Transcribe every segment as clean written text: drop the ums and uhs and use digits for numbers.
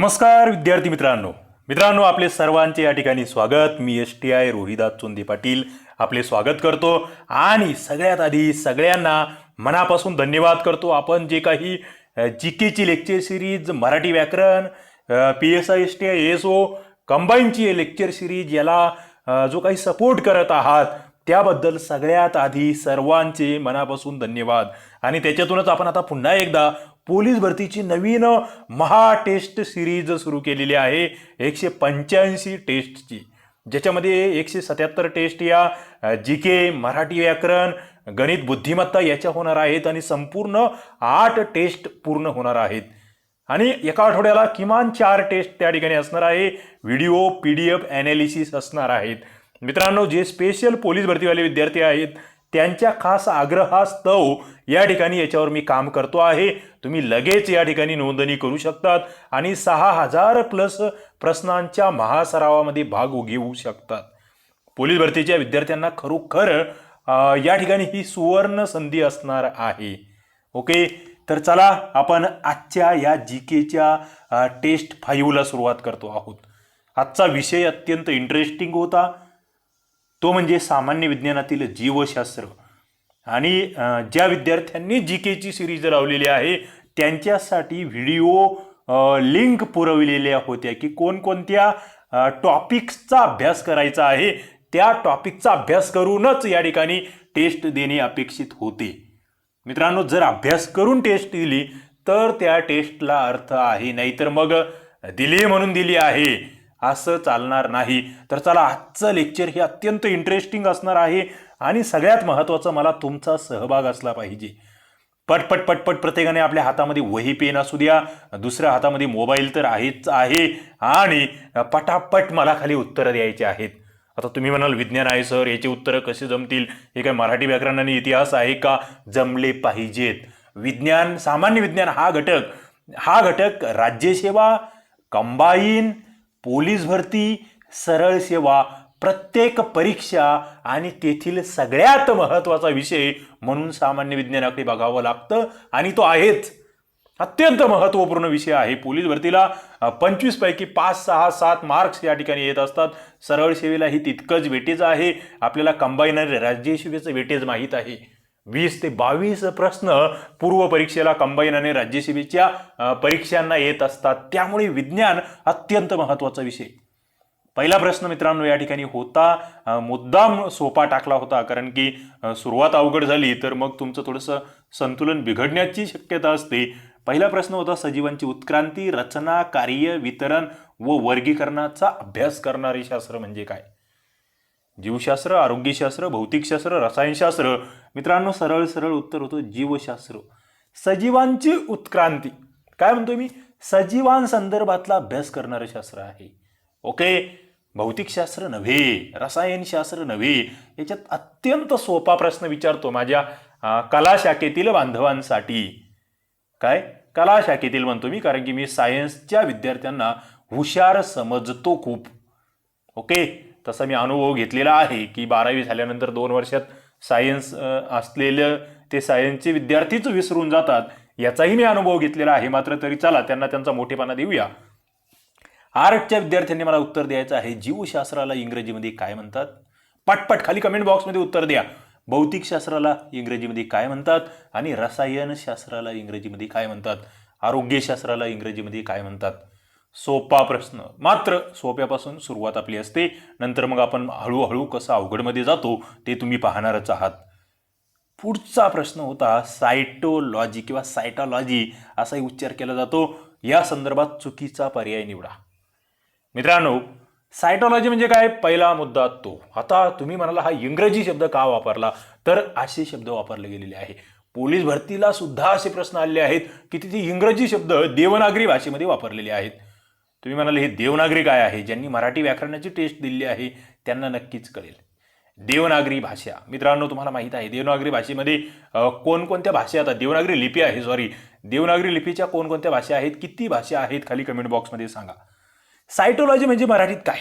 नमस्कार विद्यार्थी मित्रांनो आपले सर्वांचे या ठिकाणी स्वागत। मी STI रोहिदास चोंदे पाटील आपले स्वागत करतो आणि सगळ्यात आधी सगळ्यांना मनापासून धन्यवाद करतो। आपण जे काही GK ची लेक्चर सिरीज, मराठी व्याकरण, PSI STI ASO कंबाईनची लेक्चर सिरीज याला जो काही सपोर्ट करत आहात त्याबद्दल सगळ्यात आधी सर्वांचे मनापासून धन्यवाद। आणि त्याच्यातूनच आपण आता पुन्हा एकदा पोलीस भरतीची नवीन महा टेस्ट सिरीज सुरू केलेली आहे 185 टेस्टची, ज्याच्यामध्ये 177 टेस्ट या GK, मराठी व्याकरण, गणित बुद्धिमत्ता याच्या होणार आहेत आणि संपूर्ण 8 टेस्ट पूर्ण होणार आहेत। आणि एका आठवड्याला किमान 4 टेस्ट त्या ठिकाणी असणार आहे। व्हिडिओ PDF ॲनालिसिस असणार आहेत। मित्रांनो, जे स्पेशल पोलीस भरतीवाले विद्यार्थी आहेत त्यांच्या खास आग्रहास्तव या ठिकाणी याच्यावर मी काम करतो आहे। तुम्ही लगेच या ठिकाणी नोंदणी करू शकतात आणि 6000 प्लस प्रश्नांच्या महासरावामध्ये भाग घेऊ शकतात। पोलीस भरतीच्या विद्यार्थ्यांना खरोखर या ठिकाणी ही सुवर्ण संधी असणार आहे। ओके, तर चला आपण आजच्या या GKच्या टेस्ट 5 ला सुरुवात करतो आहोत। आजचा विषय अत्यंत इंटरेस्टिंग होता, तो म्हणजे सामान्य विज्ञानातील जीवशास्त्र। आणि ज्या विद्यार्थ्यांनी GKची सिरीज लावलेली आहे त्यांच्यासाठी व्हिडिओ लिंक पुरवलेल्या होत्या की कोणकोणत्या टॉपिक्सचा अभ्यास करायचा आहे, त्या टॉपिकचा अभ्यास करूनच या ठिकाणी टेस्ट देणे अपेक्षित होते। मित्रांनो, जर अभ्यास करून टेस्ट दिली तर त्या टेस्टला अर्थ आहे, नाहीतर मग दिली म्हणून दिली आहे असं चालणार नाही। तर चला, आजचं लेक्चर हे अत्यंत इंटरेस्टिंग असणार आहे आणि सगळ्यात महत्त्वाचं मला तुमचा सहभाग असला पाहिजे। पटपट पटपट प्रत्येकाने आपल्या हातामध्ये वही पेन असू द्या, दुसऱ्या हातामध्ये मोबाईल तर आहेच आहे, आणि पटापट मला खाली उत्तरं द्यायची आहेत। आता तुम्ही म्हणाल विज्ञान आहे सर, याची उत्तरं कशी जमतील, हे काय मराठी व्याकरण आणि इतिहास आहे का? जमले पाहिजेत। विज्ञान, सामान्य विज्ञान हा घटक राज्यसेवा, कंबाईन, पोलीस भरती, सरळ सेवा, प्रत्येक परीक्षा आणि तेथील सगळ्यात महत्त्वाचा विषय म्हणून सामान्य विज्ञानाकडे बघावं लागतं आणि तो आहेच। अत्यंत महत्त्वपूर्ण विषय आहे। पोलीस भरतीला 25 पैकी 5, 6, 7 मार्क्स या ठिकाणी येत असतात। सरळ सेवेलाही तितकंच वेटेज आहे। आपल्याला कंबाईन आणि राज्यसेवेचं वेटेज माहीत आहे। 20 ते 22 प्रश्न पूर्व परीक्षेला कंबाईन आणि राज्यसेवेच्या परीक्षांना येत असतात। त्यामुळे विज्ञान अत्यंत महत्त्वाचा विषय। पहिला प्रश्न मित्रांनो या ठिकाणी होता, मुद्दाम सोपा टाकला होता, कारण की सुरुवात अवघड झाली तर मग तुमचं थोडंसं संतुलन बिघडण्याची शक्यता असते। पहिला प्रश्न होता, सजीवांची उत्क्रांती, रचना, कार्य, वितरण व वर्गीकरणाचा अभ्यास करणारे शास्त्र म्हणजे काय? जीवशास्त्र, आरोग्यशास्त्र, भौतिकशास्त्र, रसायनशास्त्र। मित्रांनो, सरळ सरळ उत्तर होतं जीवशास्त्र। सजीवांची उत्क्रांती काय म्हणतोय मी? सजीवांसंदर्भातला अभ्यास करणारे शास्त्र आहे। ओके, भौतिकशास्त्र नव्हे, रसायनशास्त्र नव्हे। याच्यात अत्यंत सोपा प्रश्न विचारतो माझ्या कला शाखेतील बांधवांसाठी। काय कला शाखेतील म्हणतो मी, कारण की मी सायन्सच्या विद्यार्थ्यांना हुशार समजतो खूप। ओके, तसा मी अनुभव घेतलेला आहे की 12वी झाल्यानंतर 2 वर्षात सायन्स असलेलं ते सायन्सचे विद्यार्थीच विसरून जातात, याचाही मी अनुभव घेतलेला आहे। मात्र तरी चला, त्यांना त्यांचा मोठेपणा देऊया। आर्टच्या विद्यार्थ्यांनी मला उत्तर द्यायचं आहे, जीवशास्त्राला इंग्रजीमध्ये काय म्हणतात? पटपट खाली कमेंट बॉक्समध्ये उत्तर द्या। भौतिकशास्त्राला इंग्रजीमध्ये काय म्हणतात आणि रसायनशास्त्राला इंग्रजीमध्ये काय म्हणतात? आरोग्यशास्त्राला इंग्रजीमध्ये काय म्हणतात? सोपा प्रश्न, मात्र सोप्यापासून सुरुवात आपली असते, नंतर मग आपण हळूहळू कसं अवघडमध्ये जातो ते तुम्ही पाहणारच आहात। पुढचा प्रश्न होता, सायटोलॉजी किंवा सायटॉलॉजी असाही उच्चार केला जातो, या संदर्भात चुकीचा पर्याय निवडा। मित्रांनो, सायटॉलॉजी म्हणजे काय? पहिला मुद्दा तो। आता तुम्ही म्हणाला हा इंग्रजी शब्द का वापरला, तर असे शब्द वापरले गेलेले आहे। पोलीस भरतीला सुद्धा असे प्रश्न आलेले आहेत की तिथे इंग्रजी शब्द देवनागरी भाषेमध्ये वापरलेले आहेत। तुम्ही म्हणाले हे देवनागरी काय आहे? ज्यांनी मराठी व्याकरणाची टेस्ट दिली आहे त्यांना नक्कीच कळेल। देवनागरी भाषा, मित्रांनो तुम्हाला माहित आहे देवनागरी भाषेमध्ये कोणकोणत्या भाषा आता देवनागरी लिपी आहे, देवनागरी लिपीच्या कोणकोणत्या भाषा आहेत, किती भाषा आहेत, खाली कमेंट बॉक्समध्ये सांगा। सायटोलॉजी म्हणजे मराठीत काय?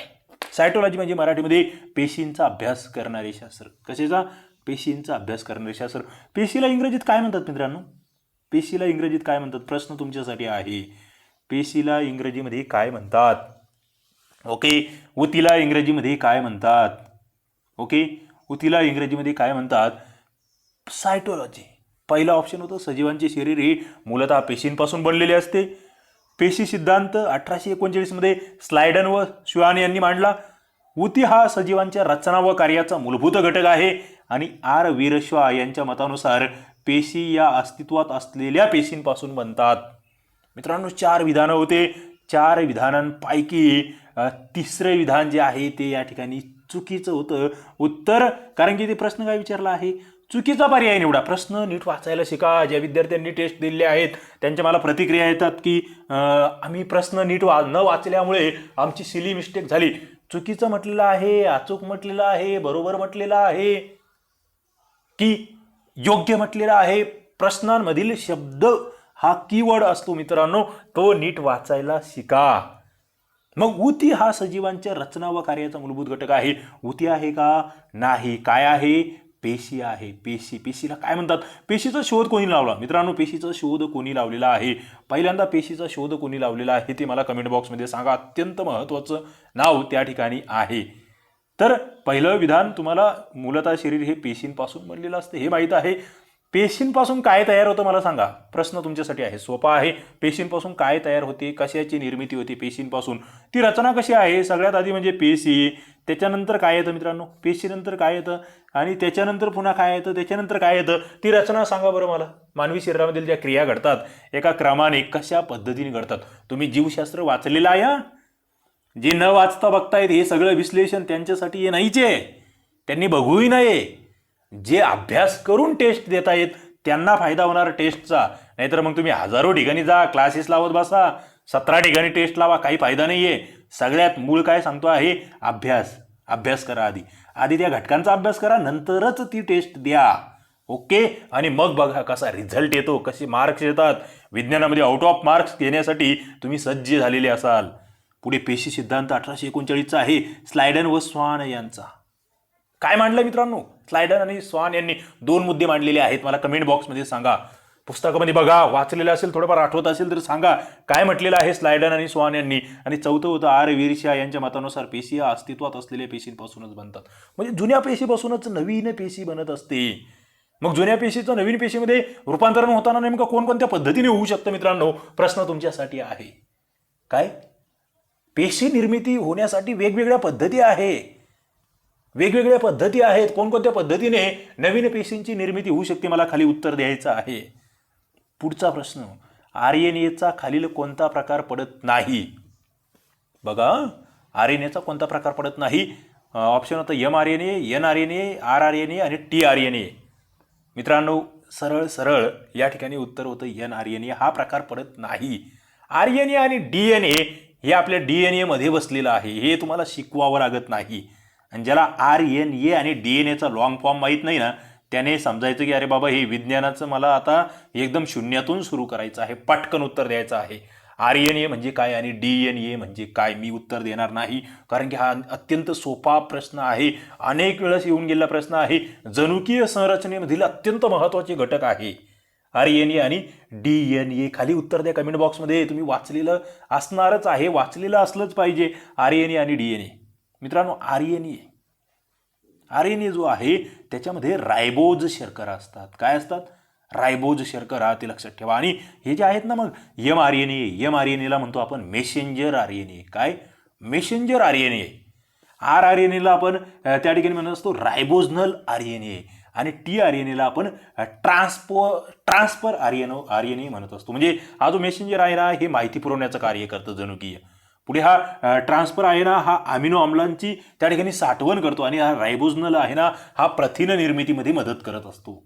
सायटोलॉजी म्हणजे मराठीमध्ये पेशींचा अभ्यास करणारे शास्त्र। कशाचा? पेशींचा अभ्यास करणारे शास्त्र। पेशीला इंग्रजीत काय म्हणतात मित्रांनो? पेशीला इंग्रजीत काय म्हणतात? प्रश्न तुमच्यासाठी आहे। पेशीला इंग्रजीमध्ये काय म्हणतात? ओके, ऊतीला इंग्रजीमध्ये काय म्हणतात? ओके, ऊतीला इंग्रजीमध्ये काय म्हणतात? सायटोलॉजी. पहिला ऑप्शन होतं सजीवांचे शरीर हे मूलतः पेशींपासून बनलेले असते. पेशी सिद्धांत 1839 मध्ये स्लायडन व श्वान यांनी मांडला. ऊती हा सजीवांच्या रचना व कार्याचा मूलभूत घटक आहे आणि आर वीरश्वा यांच्या मतानुसार पेशी या अस्तित्वात असलेल्या पेशींपासून बनतात. मित्रांनो, 4 विधानं होते. 4 विधानांपैकी तिसरे विधान जे आहे ते या ठिकाणी चुकीचं होतं उत्तर, कारण की ते प्रश्न काय विचारला आहे? चुकीचा पर्याय निवडा. प्रश्न नीट वाचायला शिका. ज्या विद्यार्थ्यांनी टेस्ट दिलेले आहेत त्यांच्या मला प्रतिक्रिया येतात की आम्ही प्रश्न नीट न वाचल्यामुळे आमची सिली मिस्टेक झाली. चुकीचं म्हटलेलं आहे, अचूक म्हटलेलं आहे, बरोबर म्हटलेलं आहे की योग्य म्हटलेलं आहे? प्रश्नांमधील शब्द हा कीवर्ड असतो मित्रांनो, तो नीट वाचायला शिका. मग ऊती हा सजीवांच्या रचना व कार्याचा मूलभूत घटक आहे. ऊती आहे का? नाही. काय आहे? पेशी आहे. पेशीला काय म्हणतात? पेशीचा शोध कोणी लावला? मित्रांनो, पेशीचा शोध कोणी लावलेला आहे? पहिल्यांदा पेशीचा शोध कोणी लावलेला आहे ते मला कमेंट बॉक्समध्ये सांगा. अत्यंत महत्त्वाचं नाव त्या ठिकाणी आहे. तर पहिलं विधान तुम्हाला मूलतः शरीर हे पेशींपासून बनलेलं असतं हे माहीत आहे. पेशींपासून काय तयार होतं मला सांगा. प्रश्न तुमच्यासाठी आहे, सोपा आहे. पेशींपासून काय तयार होते? कशाची निर्मिती होते पेशींपासून? ती रचना कशी आहे? सगळ्यात आधी म्हणजे पेशी, त्याच्यानंतर काय येतं मित्रांनो? पेशीनंतर काय येतं आणि त्याच्यानंतर पुन्हा काय येतं? त्याच्यानंतर काय येतं? ती रचना सांगा बरं मला. मानवी शरीरामधील ज्या क्रिया घडतात एका क्रमाने कशा पद्धतीने घडतात? तुम्ही जीवशास्त्र वाचलेलं आहे. जे न वाचता बघतायत हे सगळं विश्लेषण त्यांच्यासाठी हे नाहीच आहे, त्यांनी बघूही नये. जे अभ्यास करून टेस्ट देता येत त्यांना फायदा होणार टेस्टचा. नाहीतर मग तुम्ही हजारो ठिकाणी जा, क्लासेस लावत बसा, 17 ठिकाणी टेस्ट लावा, काही फायदा नाही आहे. सगळ्यात मूळ काय सांगतो आहे? अभ्यास करा. आधी त्या घटकांचा अभ्यास करा, नंतरच ती टेस्ट द्या. ओके, आणि मग बघा कसा रिझल्ट येतो, कसे मार्क्स येतात. विज्ञानामध्ये आउट ऑफ मार्क्स घेण्यासाठी तुम्ही सज्ज झालेले असाल. पुढे पेशी सिद्धांत 1839चा आहे, स्लायडन व स्वान यांचा. काय मांडलं मित्रांनो? स्लायडन आणि स्वान यांनी 2 मुद्दे मांडलेले आहेत. मला कमेंट बॉक्समध्ये सांगा. पुस्तकामध्ये बघा, वाचलेलं असेल, थोडंफार आठवत असेल तर सांगा काय म्हटलेलं आहे स्लायडन आणि स्वान यांनी. आणि चौथं होतं आर वीरशा यांच्या मतानुसार पेशी या अस्तित्वात असलेल्या पेशींपासूनच बनतात. म्हणजे जुन्या पेशीपासूनच नवीन पेशी बनत असते. मग जुन्या पेशीचं नवीन पेशीमध्ये रूपांतरण होताना नेमकं कोणकोणत्या पद्धतीने होऊ शकतं मित्रांनो? प्रश्न तुमच्यासाठी आहे. काय? पेशी निर्मिती होण्यासाठी वेगवेगळ्या पद्धती आहेत. कोणकोणत्या पद्धतीने नवीन पेशींची निर्मिती होऊ शकते? मला खाली उत्तर द्यायचं आहे. पुढचा प्रश्न, आरएनएचा खालील कोणता प्रकार पडत नाही? बघा, आरएनएचा कोणता प्रकार पडत नाही? ऑप्शन होतं mRNA, nRNA, rRNA आणि tRNA. मित्रांनो, सरळ या ठिकाणी उत्तर होतं nRNA. हा प्रकार पडत नाही. RNA आणि DNA हे आपल्या DNA मध्ये बसलेलं आहे, हे तुम्हाला शिकवावं लागत नाही. आणि ज्याला RNA आणि DNAचा लॉंग फॉर्म माहीत नाही ना, त्याने समजायचं की अरे बाबा हे विज्ञानाचं मला आता एकदम शून्यातून सुरू करायचं आहे, पटकन उत्तर द्यायचं आहे. RNA म्हणजे काय आणि DNA म्हणजे काय? मी उत्तर देणार नाही, कारण की हा अत्यंत सोपा प्रश्न आहे, अनेक वेळेस येऊन गेलेला प्रश्न आहे, जनुकीय संरचनेमधील अत्यंत महत्त्वाचे घटक आहे RNA आणि DNA. खाली उत्तर द्या कमेंट बॉक्समध्ये. तुम्ही वाचलेलं असणारच आहे, वाचलेलं असलंच पाहिजे RNA आणि DNA. मित्रांनो, RNA जो आहे त्याच्यामध्ये रायबोज शर्करा असतात. काय असतात? रायबोज शर्करा, ते लक्षात ठेवा. आणि हे जे आहेत ना, मग mRNA ला म्हणतो आपण मेसेंजर RNA. काय? Messenger RNA. rRNA आपण त्या ठिकाणी म्हणत असतो रायबोजनल RNA आणि tRNA ला आपण ट्रान्सफर RNA म्हणत असतो. म्हणजे हा जो मेसेंजर आहे ना, हे माहिती पुरवण्याचं कार्य करतं जनुकीय. पुढे हा ट्रान्सफर आहे ना, हा अमिनो आम्लांची त्या ठिकाणी साठवण करतो. आणि हा रायबोजनल आहे ना, हा प्रथिन निर्मितीमध्ये मदत करत असतो.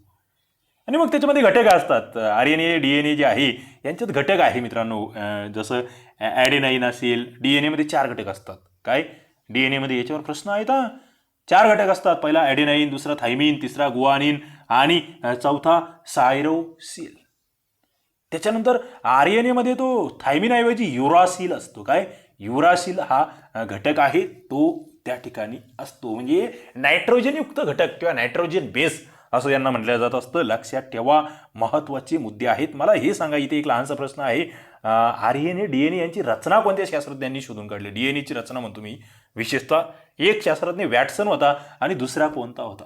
आणि मग त्याच्यामध्ये घटक असतात. RNA DNA जे आहे यांच्यात घटक आहे मित्रांनो. जसं ॲडेनाईन असेल, DNA मध्ये 4 घटक असतात. काय? DNA मध्ये याच्यावर प्रश्न आहेत. 4 घटक असतात. पहिला ॲडेनाईन, दुसरा थायमिन, तिसरा गुआनिन आणि चौथा सायरोसिल. त्याच्यानंतर RNA मध्ये तो थायमिनऐवजी युरासिल असतो. काय? युरासिल हा घटक आहे, तो त्या ठिकाणी असतो. म्हणजे नायट्रोजनयुक्त घटक किंवा नायट्रोजन बेस असं यांना म्हटलं जात असतं. लक्षात ठेवा, महत्त्वाचे मुद्दे आहेत. मला हे सांगा, इथे एक लहानसा प्रश्न आहे, RNA DNA यांची रचना कोणत्या शास्त्रज्ञांनी शोधून काढली? DNAची रचना म्हणतो मी विशेषतः. एक शास्त्रज्ञ वॅटसन होता आणि दुसरा कोणता होता?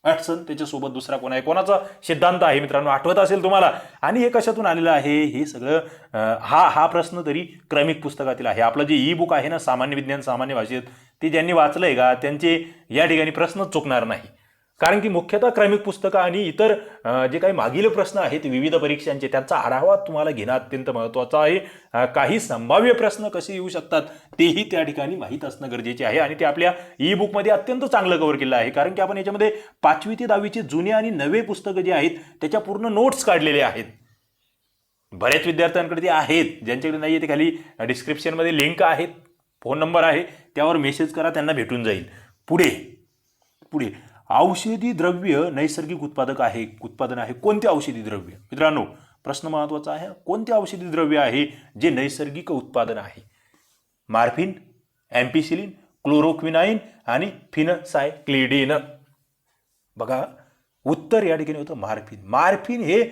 वॅटसन, त्याच्यासोबत दुसरा कोण आहे? कोणाचा सिद्धांत आहे मित्रांनो, आठवत असेल तुम्हाला? आणि हे कशातून आलेलं आहे हे सगळं? हा प्रश्न तरी क्रमिक पुस्तकातील आहे. आपलं जे ई बुक आहे ना, सामान्य विज्ञान सामान्य भाषेत, ते ज्यांनी वाचलंय का त्यांचे या ठिकाणी प्रश्नच चुकणार नाही. कारण की मुख्यतः क्रमिक पुस्तकं आणि इतर जे काही मागील प्रश्न आहेत विविध परीक्षांचे, त्यांचा आढावा तुम्हाला घेणं अत्यंत महत्त्वाचं आहे. काही संभाव्य प्रश्न कसे येऊ शकतात तेही त्या ठिकाणी माहीत असणं गरजेचे आहे. आणि ते आपल्या ई बुकमध्ये अत्यंत चांगलं कव्हर केलं आहे. कारण की आपण याच्यामध्ये 5वी ते 10वीचे जुने आणि नवे पुस्तकं जे आहेत त्याच्या पूर्ण नोट्स काढलेले आहेत. बऱ्याच विद्यार्थ्यांकडे ते आहेत, ज्यांच्याकडे नाही आहे ते खाली डिस्क्रिप्शनमध्ये लिंक आहेत, फोन नंबर आहे, त्यावर मेसेज करा, त्यांना भेटून जाईल. पुढे औषधी द्रव्य नैसर्गिक उत्पादन आहे. कोणते औषधी द्रव्य? मित्रांनो, प्रश्न महत्त्वाचा आहे. कोणते औषधी द्रव्य आहे जे नैसर्गिक उत्पादन आहे? मॉर्फिन, एम्पिसिलिन, क्लोरोक्विनाइन आणि फिनसायक्लिडिन. बघा, उत्तर या ठिकाणी होतं मॉर्फिन. मॉर्फिन हे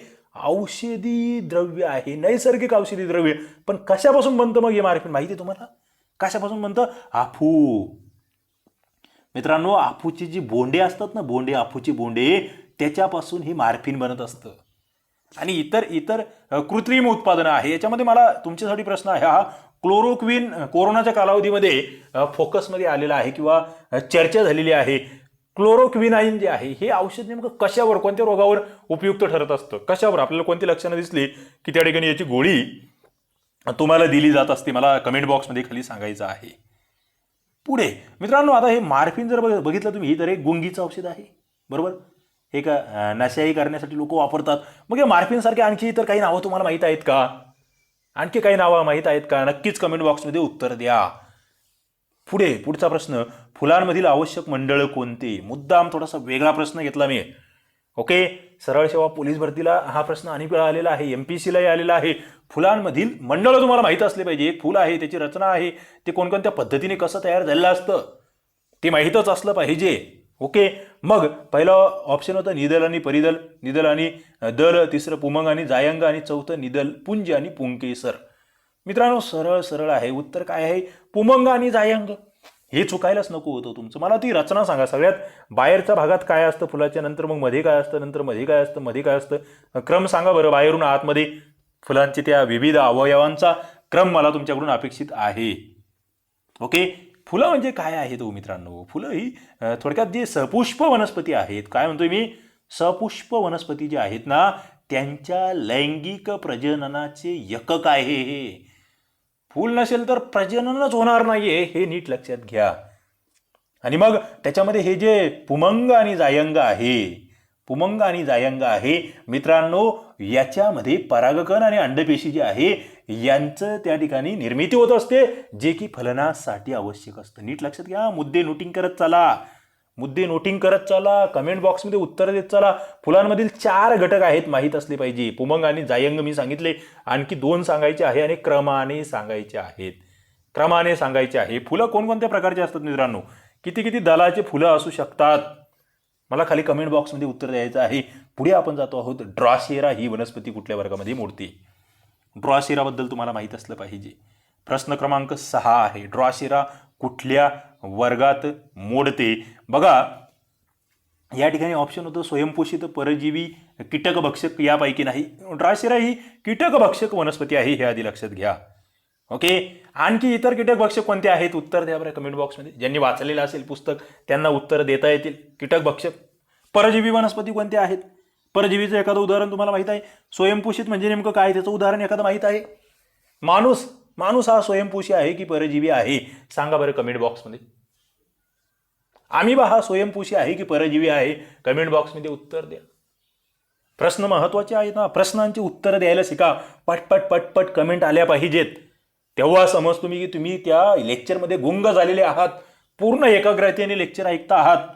औषधी द्रव्य आहे, नैसर्गिक औषधी द्रव्य. पण कशापासून बनतं मग हे मॉर्फिन? माहिती आहे तुम्हाला कशापासून बनतं? अफू. मित्रांनो, अफूची जी बोंडे असतात ना, अफूची बोंडे, त्याच्यापासून ही मॉर्फिन बनत असतं. आणि इतर कृत्रिम उत्पादनं आहे. याच्यामध्ये मला तुमच्यासाठी प्रश्न आहे, हा क्लोरोक्विन कोरोनाच्या कालावधीमध्ये फोकसमध्ये आलेला आहे किंवा चर्चा झालेली आहे. क्लोरोक्विनाइन जे आहे हे औषध नेमकं कशावर, कोणत्या रोगावर उपयुक्त ठरत असतं? कशावर? आपल्याला कोणती लक्षणं दिसली की त्या ठिकाणी याची गोळी तुम्हाला दिली जात असते? मला कमेंट बॉक्समध्ये खाली सांगायचं आहे. पुढे मित्रांनो, आता हे मॉर्फिन जर बघितलं तुम्ही, तर एक गुंगीचं औषध आहे, बरोबर? हे का नशाई करण्यासाठी लोक वापरतात. मग या मॉर्फिन सारखे आणखी इतर काही नावं तुम्हाला माहीत आहेत का? आणखी काही नावं माहीत आहेत का? नक्कीच कमेंट बॉक्समध्ये उत्तर द्या. पुढचा प्रश्न, फुलांमधील आवश्यक मंडळ कोणते? मुद्दाम थोडासा वेगळा प्रश्न घेतला मी. ओके, सरळ सेवा पोलीस भरतीला हा प्रश्न अनेक वेळा आलेला आहे, MPSCलाही आलेला आहे. फुलांमधील मंडळ तुम्हाला माहीत असले पाहिजे. एक फुल आहे, त्याची रचना आहे, ते कोणकोणत्या पद्धतीने कसं तयार झालेलं असतं ते माहीतच असलं पाहिजे. ओके, मग पहिलं ऑप्शन होतं निदल आणि परिदल, निदल आणि दल, तिसरं पुमंग आणि जायंग, आणि चौथं निदल पुंज आणि पुंकेसर. मित्रांनो, सरळ आहे. उत्तर काय आहे? पुमंग आणि जायंग. हे चुकायलाच नको होतं तुमचं. मला ती रचना सांगा. सगळ्यात बाहेरच्या भागात काय असतं फुलाच्या, नंतर मग मध्ये काय असतं, नंतर मध्ये काय असतं, मध्ये काय असतं, क्रम सांगा बरं. बाहेरून आतमध्ये फुलांचे त्या विविध अवयवांचा क्रम मला तुमच्याकडून अपेक्षित आहे. ओके, फुलं म्हणजे काय आहेत हो मित्रांनो? फुलं ही थोडक्यात जे सपुष्प वनस्पती आहेत, काय म्हणतोय मी, सपुष्प वनस्पती जे आहेत ना, त्यांच्या लैंगिक प्रजननाचे एकक आहे हे. फूल नसेल तर प्रजननच होणार नाहीये, हे नीट लक्षात घ्या. आणि मग त्याच्यामध्ये हे जे पुमंग आणि जायंग आहे मित्रांनो, याच्यामध्ये परागकण आणि अंडपेशी जे आहे यांचं त्या ठिकाणी निर्मिती होत असते, जे की फलनासाठी आवश्यक असतं. नीट लक्षात घ्या. मुद्दे नोटिंग करत चला, कमेंट बॉक्समध्ये उत्तर देत चला. फुलांमधील 4 घटक आहेत, माहीत असले पाहिजे. पुमंग आणि जायंग मी सांगितले, आणखी 2 सांगायचे आहे आणि क्रमाने सांगायचे आहे. फुलं कोणकोणत्या प्रकारचे असतात मित्रांनो? किती दलाचे फुलं असू शकतात? मला खाली कमेंट बॉक्समध्ये उत्तर द्यायचं आहे. पुढे आपण जातो आहोत. ड्रॉसेरा ही वनस्पती कुठल्या वर्गामध्ये मोडते? ड्रॉसेराबद्दल तुम्हाला माहीत असलं पाहिजे. प्रश्न क्रमांक 6 आहे. ड्रॉसेरा कुठल्या वर्गात मोडते? बघा, या ठिकाणी ऑप्शन होतं स्वयंपोषित, परजीवी, कीटकभक्षक, यापैकी नाही. ड्रॉसेरा ही कीटकभक्षक वनस्पती आहे, हे आधी लक्षात घ्या. ओके, आणखी इतर कीटकभक्षक कोणते आहेत? उत्तर द्या बरं कमेंट बॉक्समध्ये. ज्यांनी वाचलेलं असेल पुस्तक त्यांना उत्तर देता येतील. कीटकभक्षक. परजीवी वनस्पती कोणत्या आहेत? परजीवीचं एखादं उदाहरण तुम्हाला माहित आहे? स्वयंपोषित म्हणजे नेमकं काय, त्याचं उदाहरण एखादं माहित आहे? माणूस हा स्वयंपोषी आहे की परजीवी आहे? सांगा बरं कमेंट बॉक्समध्ये. अमिबा हा स्वयंपोषी आहे की परजीवी आहे? कमेंट बॉक्समध्ये उत्तर द्या. प्रश्न महत्वाचे आहेत ना, प्रश्नांची उत्तर द्यायला शिका. पटपट कमेंट आल्या पाहिजेत. तेव्हा समजतो मी की तुम्ही त्या लेक्चरमध्ये गुंग झालेले आहात, पूर्ण एकाग्रतेने लेक्चर ऐकता आहात.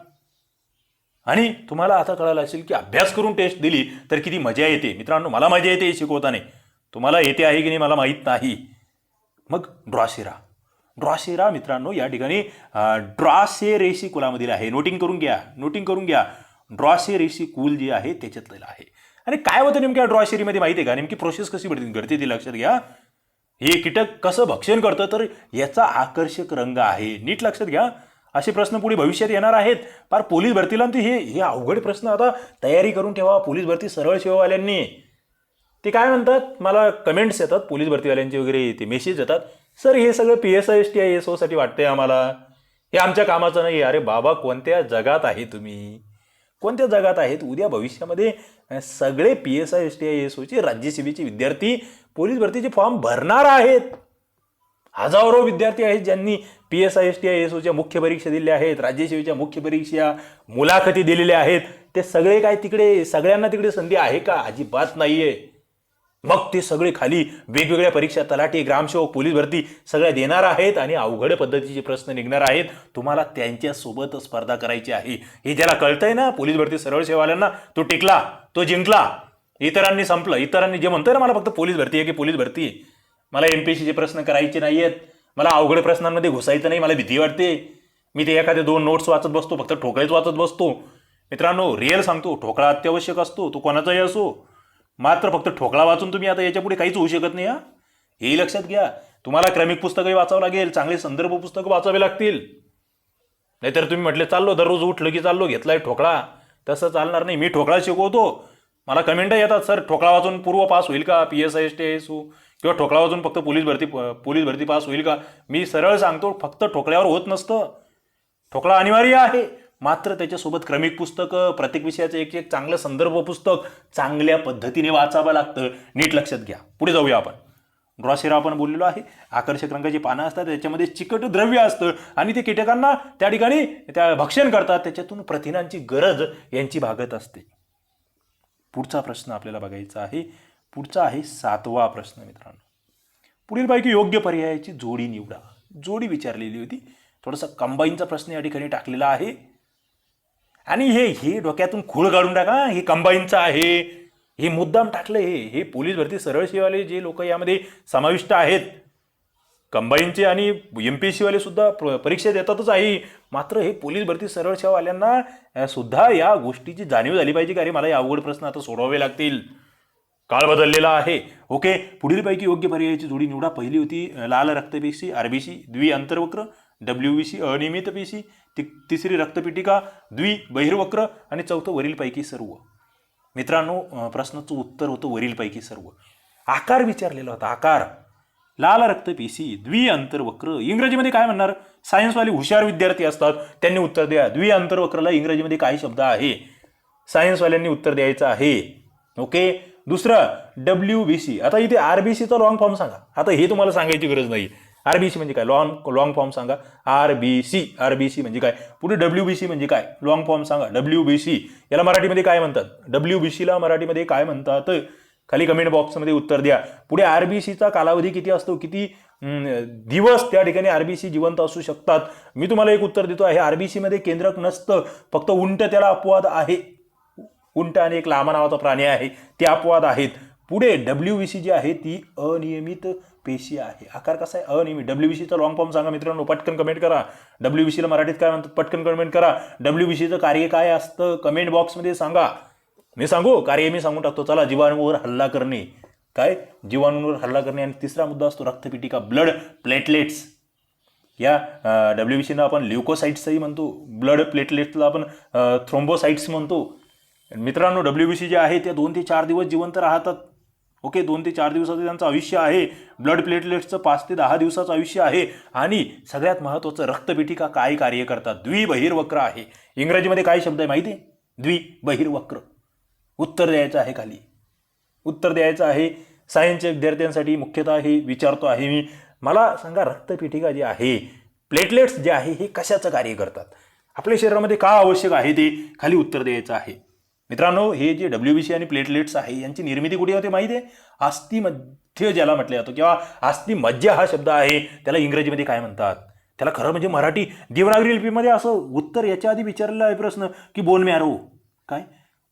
आणि तुम्हाला आता कळालं असेल की अभ्यास करून टेस्ट दिली तर किती मजा येते. मित्रांनो, मला मजा येते शिकवताना. तुम्हाला येते आहे की नाही मला माहीत नाही. मग ड्रॉसेरा मित्रांनो या ठिकाणी ड्रॉसेरेसी कुलामधील आहे. नोटिंग करून घ्या. ड्रॉशेरीशी कूल जी आहे त्याच्यातलं आहे. आणि काय होतं नेमक्या ड्रॉशेरीमध्ये माहिती आहे का? नेमकी प्रोसेस कशी घडते ती लक्षात घ्या. हे कीटक कसं भक्षण करतं तर याचा आकर्षक रंग आहे. नीट लक्षात घ्या. असे प्रश्न पुढे भविष्यात येणार आहेत. फार पोलीस भरतीला हे अवघड प्रश्न आता तयारी करून ठेवा. पोलीस भरती सरळ सेवावाल्यांनी ते काय म्हणतात, मला कमेंट्स येतात पोलीस भरतीवाल्यांचे वगैरे, ते मेसेज येतात, सर हे सगळं PSI STI SO साठी वाटतंय आम्हाला, हे आमच्या कामाचं नाही. अरे बाबा, कोणत्या जगात आहे तुम्ही? कोणत्या जगात आहेत? उद्या भविष्यामध्ये सगळे PSI STI SO चे राज्यसेवेचे विद्यार्थी पोलीस भरतीचे फॉर्म भरणार आहेत. हजारो विद्यार्थी आहेत ज्यांनी PSI STI SO च्या मुख्य परीक्षा दिल्या आहेत, राज्यसेवेच्या मुख्य परीक्षा, मुलाखती दिलेल्या आहेत. ते सगळे काय तिकडे सगळ्यांना तिकडे संधी आहे का? अजिबात नाहीये. मग ते सगळे खाली वेगवेगळ्या परीक्षा, तलाठी, ग्रामसेवक, पोलीस भरती सगळ्या देणार आहेत आणि अवघड पद्धतीचे प्रश्न निघणार आहेत. तुम्हाला त्यांच्यासोबत स्पर्धा करायची आहे. हे ज्याला कळतंय ना, पोलीस भरती सरळ सेवाल्यांना, तो टिकला, तो जिंकला. इतरांनी संपलं. इतरांनी जे म्हणतोय ना मला फक्त पोलीस भरती आहे की पोलीस भरती आहे, मला MPSCचे प्रश्न करायचे नाहीयेत, मला अवघड प्रश्नांमध्ये घुसायचं नाही, मला भीती वाटते, मी ते एखादे 2 नोट्स वाचत बसतो, फक्त ठोकळेच वाचत बसतो. मित्रांनो, रिअल सांगतो, ठोकळा अत्यावश्यक असतो, तो कोणाचाही असो. मात्र फक्त ठोकळा वाचून तुम्ही आता याच्या पुढे काहीच होऊ शकत नाही. हे लक्षात घ्या. तुम्हाला क्रमिक पुस्तकही वाचावं लागेल, चांगले संदर्भ पुस्तकं वाचावे लागतील. नाहीतर तुम्ही म्हटले चाललो दररोज उठलं की चाललो घेतलाय ठोकळा, तसं चालणार नाही. मी ठोकळा शिकवतो, मला कमेंट येतात, सर ठोकळा वाचून पूर्व पास होईल का PSI STI SO, किंवा ठोकळा वाचून फक्त पोलीस भरती पास होईल का? मी सरळ सांगतो, फक्त ठोकळ्यावर होत नसतं. ठोकळा अनिवार्य आहे, मात्र त्याच्यासोबत क्रमिक पुस्तकं, प्रत्येक विषयाचं एक एक चांगलं संदर्भ पुस्तक चांगल्या पद्धतीने वाचावं लागतं. नीट लक्षात घ्या. पुढे जाऊया आपण. ड्रॉशेरा आपण बोललेलो आहे. आकर्षक रंगाची पानं असतात, त्याच्यामध्ये चिकट द्रव्य असतं आणि ते कीटकांना त्या ठिकाणी भक्षण करतात. त्याच्यातून प्रथिनांची गरज यांची भागत असते. पुढचा प्रश्न आपल्याला बघायचा आहे. पुढचा आहे 7वा प्रश्न. मित्रांनो, पुढीलपैकी योग्य पर्यायाची जोडी निवडा. जोडी विचारलेली होती. थोडासा कंबाईनचा प्रश्न या ठिकाणी टाकलेला आहे आणि हे डोक्यातून खूळ काढून टाका. हे कंबाईनचं आहे, हे मुद्दाम टाकलं. हे पोलीस भरती सरळ सेवाले जे लोक यामध्ये समाविष्ट आहेत, कंबाईनचे आणि MPSC वाले सुद्धा परीक्षा देतातच आहे. मात्र हे पोलीस भरती सरळ सेवावाल्यांना सुद्धा या गोष्टीची जाणीव झाली पाहिजे की अरे मला हे अवघड प्रश्न आता सोडवावे लागतील. काळ बदललेला आहे. ओके, पुढीलपैकी योग्य पर्यायाची जोडी निवडा. पहिली होती लाल रक्तपेशी RBC द्विअंतर्वक्र, WBC अनियमित पेशी, तिसरी रक्तपिटिका द्विबहिर्वक्र आणि चौथं वरीलपैकी सर्व. मित्रांनो, प्रश्नाचं उत्तर होतं वरीलपैकी सर्व. आकार विचारलेला होता, आकार. लाल रक्तपेशी द्विअंतर्वक्र इंग्रजीमध्ये काय म्हणणार? सायन्सवाले हुशार विद्यार्थी असतात, त्यांनी उत्तर द्या. द्विअंतर्वक्रला इंग्रजीमध्ये काय शब्द आहे? सायन्सवाल्यांनी उत्तर द्यायचं आहे. ओके, दुसरं WBC. आता इथे RBCचा लॉंग फॉर्म सांगा. आता हे तुम्हाला सांगायची गरज नाही. RBC म्हणजे काय? लॉंग फॉर्म सांगा. RBC म्हणजे काय? पुढे WBC म्हणजे काय? लॉंग फॉर्म सांगा. WBC याला मराठीमध्ये काय म्हणतात? WBCला मराठीमध्ये काय म्हणतात? खाली कमेंट बॉक्समध्ये उत्तर द्या. पुढे RBCचा कालावधी किती असतो? किती दिवस त्या ठिकाणी RBC जिवंत असू शकतात? मी तुम्हाला एक उत्तर देतो आहे. RBC मध्ये केंद्रक नसतं, फक्त उंट त्याला अपवाद आहे. उंट आणि एक लामा नावाचा प्राणी आहे, ते अपवाद आहेत. पुढे WBC जी आहे ती अनियमित पेशी आहे. आकार कसा आहे? अनियमित. WBCचा लॉंग फॉर्म सांगा मित्रांनो, पटकन कमेंट करा. WBCला मराठीत काय म्हणतात? पटकन कमेंट करा. WBCचं कार्य काय असतं? कमेंट बॉक्समध्ये सांगा. मी सांगू? कार्य मी सांगून टाकतो. चला, जीवाणूवर हल्ला करणे. काय? जीवाणूंवर हल्ला करणे. आणि तिसरा मुद्दा असतो रक्तपिटिका, ब्लड प्लेटलेट्स. या WBCना आपण ल्युकोसाइट्सही म्हणतो, ब्लड प्लेटलेट्सला आपण थ्रोम्बोसाइट्स म्हणतो. मित्रांनो, WBC जे आहे ते 2 ते 4 दिवस जिवंत राहतात. ओके, 2 ते 4 दिवसाचं त्यांचं आयुष्य आहे. ब्लड प्लेटलेट्सचं 5 ते 10 दिवसाचं आयुष्य आहे. आणि सगळ्यात महत्त्वाचं, रक्तपिटिका काय कार्य करतात? द्विबहिर्वक्र आहे. इंग्रजीमध्ये काय शब्द आहे माहिती आहे? द्विबहिर्वक्र. उत्तर द्यायचं आहे खाली. उत्तर द्यायचं आहे. सायन्सच्या विद्यार्थ्यांसाठी मुख्यतः हे विचारतो आहे मी. मला सांगा, रक्तपिटिका जी आहे, प्लेटलेट्स जे आहे, हे कशाचं कार्य करतात? आपल्या शरीरामध्ये का आवश्यक आहे ते खाली उत्तर द्यायचं आहे. मित्रांनो, हे जे WBC आणि प्लेटलेट्स आहे यांची निर्मिती कुठे होते माहिती आहे? अस्थिमध्य ज्याला म्हटलं जातं, किंवा अस्थिमज्जा हा शब्द आहे, त्याला इंग्रजीमध्ये काय म्हणतात? त्याला खरं म्हणजे मराठी देवनागरी लिपीमध्ये असं उत्तर याच्या आधी विचारलेला आहे प्रश्न की बोन मॅरो. काय?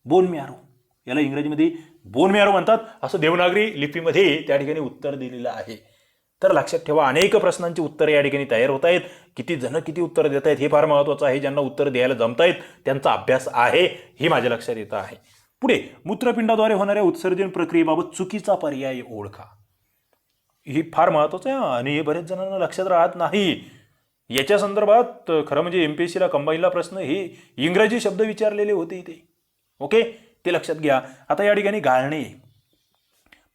Bone marrow. याला इंग्रजीमध्ये बोन मॅरो म्हणतात, असं देवनागरी लिपीमध्ये त्या ठिकाणी उत्तर दिलेलं आहे. तर लक्षात ठेवा, अनेक प्रश्नांची उत्तरे या ठिकाणी तयार होत आहेत. किती जण किती उत्तर देत आहेत हे फार महत्त्वाचं आहे. ज्यांना उत्तर द्यायला जमतायत त्यांचा अभ्यास आहे हे माझ्या लक्षात येतं आहे. पुढे, मूत्रपिंडाद्वारे होणाऱ्या उत्सर्जन प्रक्रियेबाबत चुकीचा पर्याय ओळखा. ही फार महत्त्वाचं आहे आणि हे बरेच जणांना लक्षात राहत नाही. याच्या संदर्भात खरं म्हणजे MPSCला कंबाईनला प्रश्न हे इंग्रजी शब्द विचारलेले होते इथे. ओके, ते लक्षात घ्या. आता या ठिकाणी गाळणे,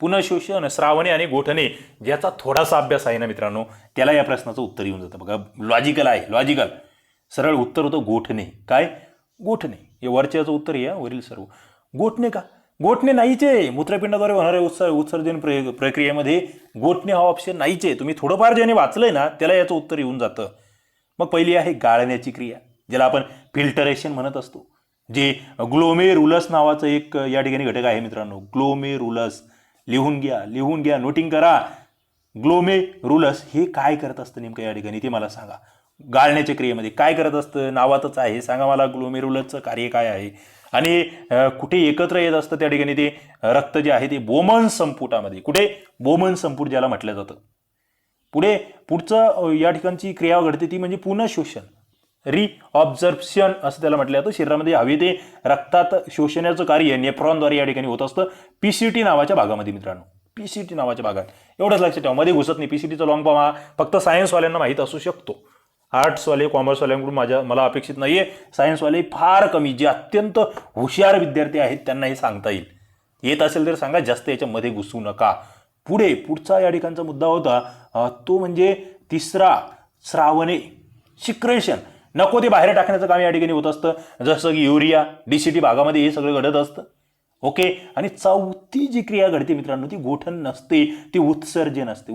पुनःशोषण, स्रावणे आणि गोठणे ज्याचा थोडासा अभ्यास आहे ना मित्रांनो, त्याला या प्रश्नाचं उत्तर येऊन जातं. बघा, लॉजिकल आहे, लॉजिकल. सरळ उत्तर होतं गोठणे. काय? गोठणे. हे वरच्याचं उत्तर आहे, वरील सर्व. गोठणे का? गोठणे नाहीच आहे. मूत्रपिंडाद्वारे होणाऱ्या उत्सर्जन प्रक्रियेमध्ये गोठणे हा ऑप्शन नाहीच आहे. तुम्ही थोडंफार ज्याने वाचलंय ना त्याला याचं उत्तर येऊन जातं. मग पहिली आहे गाळण्याची क्रिया, ज्याला आपण फिल्टरेशन म्हणत असतो. जे ग्लोमेरुलस नावाचं एक या ठिकाणी घटक आहे मित्रांनो. ग्लोमेरुलस लिहून घ्या, नोटिंग करा. ग्लोमेरुलस हे काय करत असतं नेमकं या ठिकाणी ते मला सांगा. गाळण्याच्या क्रियेमध्ये काय करत असतं? नावातच आहे. सांगा मला ग्लोमेरुलसचं कार्य काय आहे आणि कुठे एकत्र येत असतं त्या ठिकाणी ते रक्त जे आहे ते बोमन संपुटामध्ये. कुठे? बोमन संपुट ज्याला म्हटलं जातं. पुढचं या ठिकाणची क्रिया घडते ती म्हणजे पुनःशोषण, रिऑब्झर्प्शन असं त्याला म्हटलं जातं. शरीरामध्ये हवे ते रक्तात शोषण्याचं कार्य नेफ्रॉनद्वारे या ठिकाणी होत असतं. PCT नावाच्या भागामध्ये मित्रांनो, PCT नावाच्या भागात. एवढंच लक्षात ठेवा, मध्ये घुसत नाही. PCTचा लॉंग फॉर्म हा फक्त सायन्सवाल्यांना माहीत असू शकतो. आर्ट्सवाले, कॉमर्सवाल्यांकडून मला अपेक्षित नाहीये. सायन्सवाले फार कमी, जे अत्यंत हुशार विद्यार्थी आहेत त्यांना हे सांगता येईल. येत असेल तर सांगा, जास्त याच्यामध्ये घुसू नका. पुढचा या ठिकाणचा मुद्दा होता तो म्हणजे तिसरा, स्रावणे, सिक्रेशन. नको ते बाहेर टाकण्याचं काम या ठिकाणी होत असतं. जसं की युरिया, DCT भागामध्ये हे सगळं घडत असतं. ओके, आणि चौथी जी क्रिया घडते मित्रांनो ती गोठण नसते, ती उत्सर्जन असते.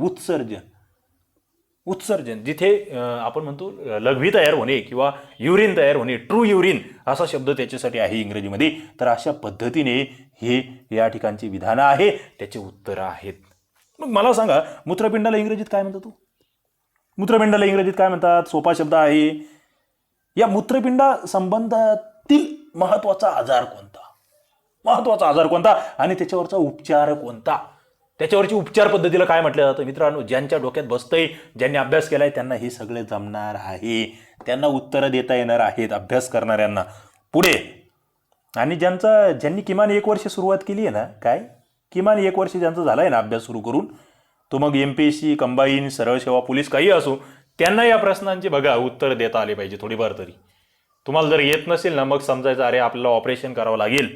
उत्सर्जन जिथे आपण म्हणतो लघवी तयार होणे किंवा युरिन तयार होणे, ट्रू युरिन असा शब्द त्याच्यासाठी आहे इंग्रजीमध्ये. तर अशा पद्धतीने हे या ठिकाणची विधानं आहे, त्याचे उत्तरं आहेत. मग मला सांगा, मूत्रपिंडाला इंग्रजीत काय म्हणतात? मूत्रपिंडाला इंग्रजीत काय म्हणतात? सोपा शब्द आहे. या मूत्रपिंडा संबंधातील महत्वाचा आजार कोणता आणि त्याच्यावरचा उपचार कोणता? त्याच्यावरची उपचार पद्धतीला काय म्हटलं जातं मित्रांनो? ज्यांच्या डोक्यात बसतंय, ज्यांनी अभ्यास केलाय त्यांना हे सगळे जमणार आहे, त्यांना उत्तरं देता येणार आहेत अभ्यास करणाऱ्यांना. पुढे, आणि ज्यांनी किमान 1 वर्ष सुरुवात केली आहे ना, काय किमान 1 वर्ष ज्यांचं झालंय ना अभ्यास सुरू करून, तो मग MPSC, कंबाईन, सरळ सेवा, पोलीस काही असो, त्यांना या प्रश्नांची बघा उत्तर देता आले पाहिजे थोडीफार तरी. तुम्हाला जर येत नसेल ना, मग समजायचं अरे आपल्याला ऑपरेशन करावं लागेल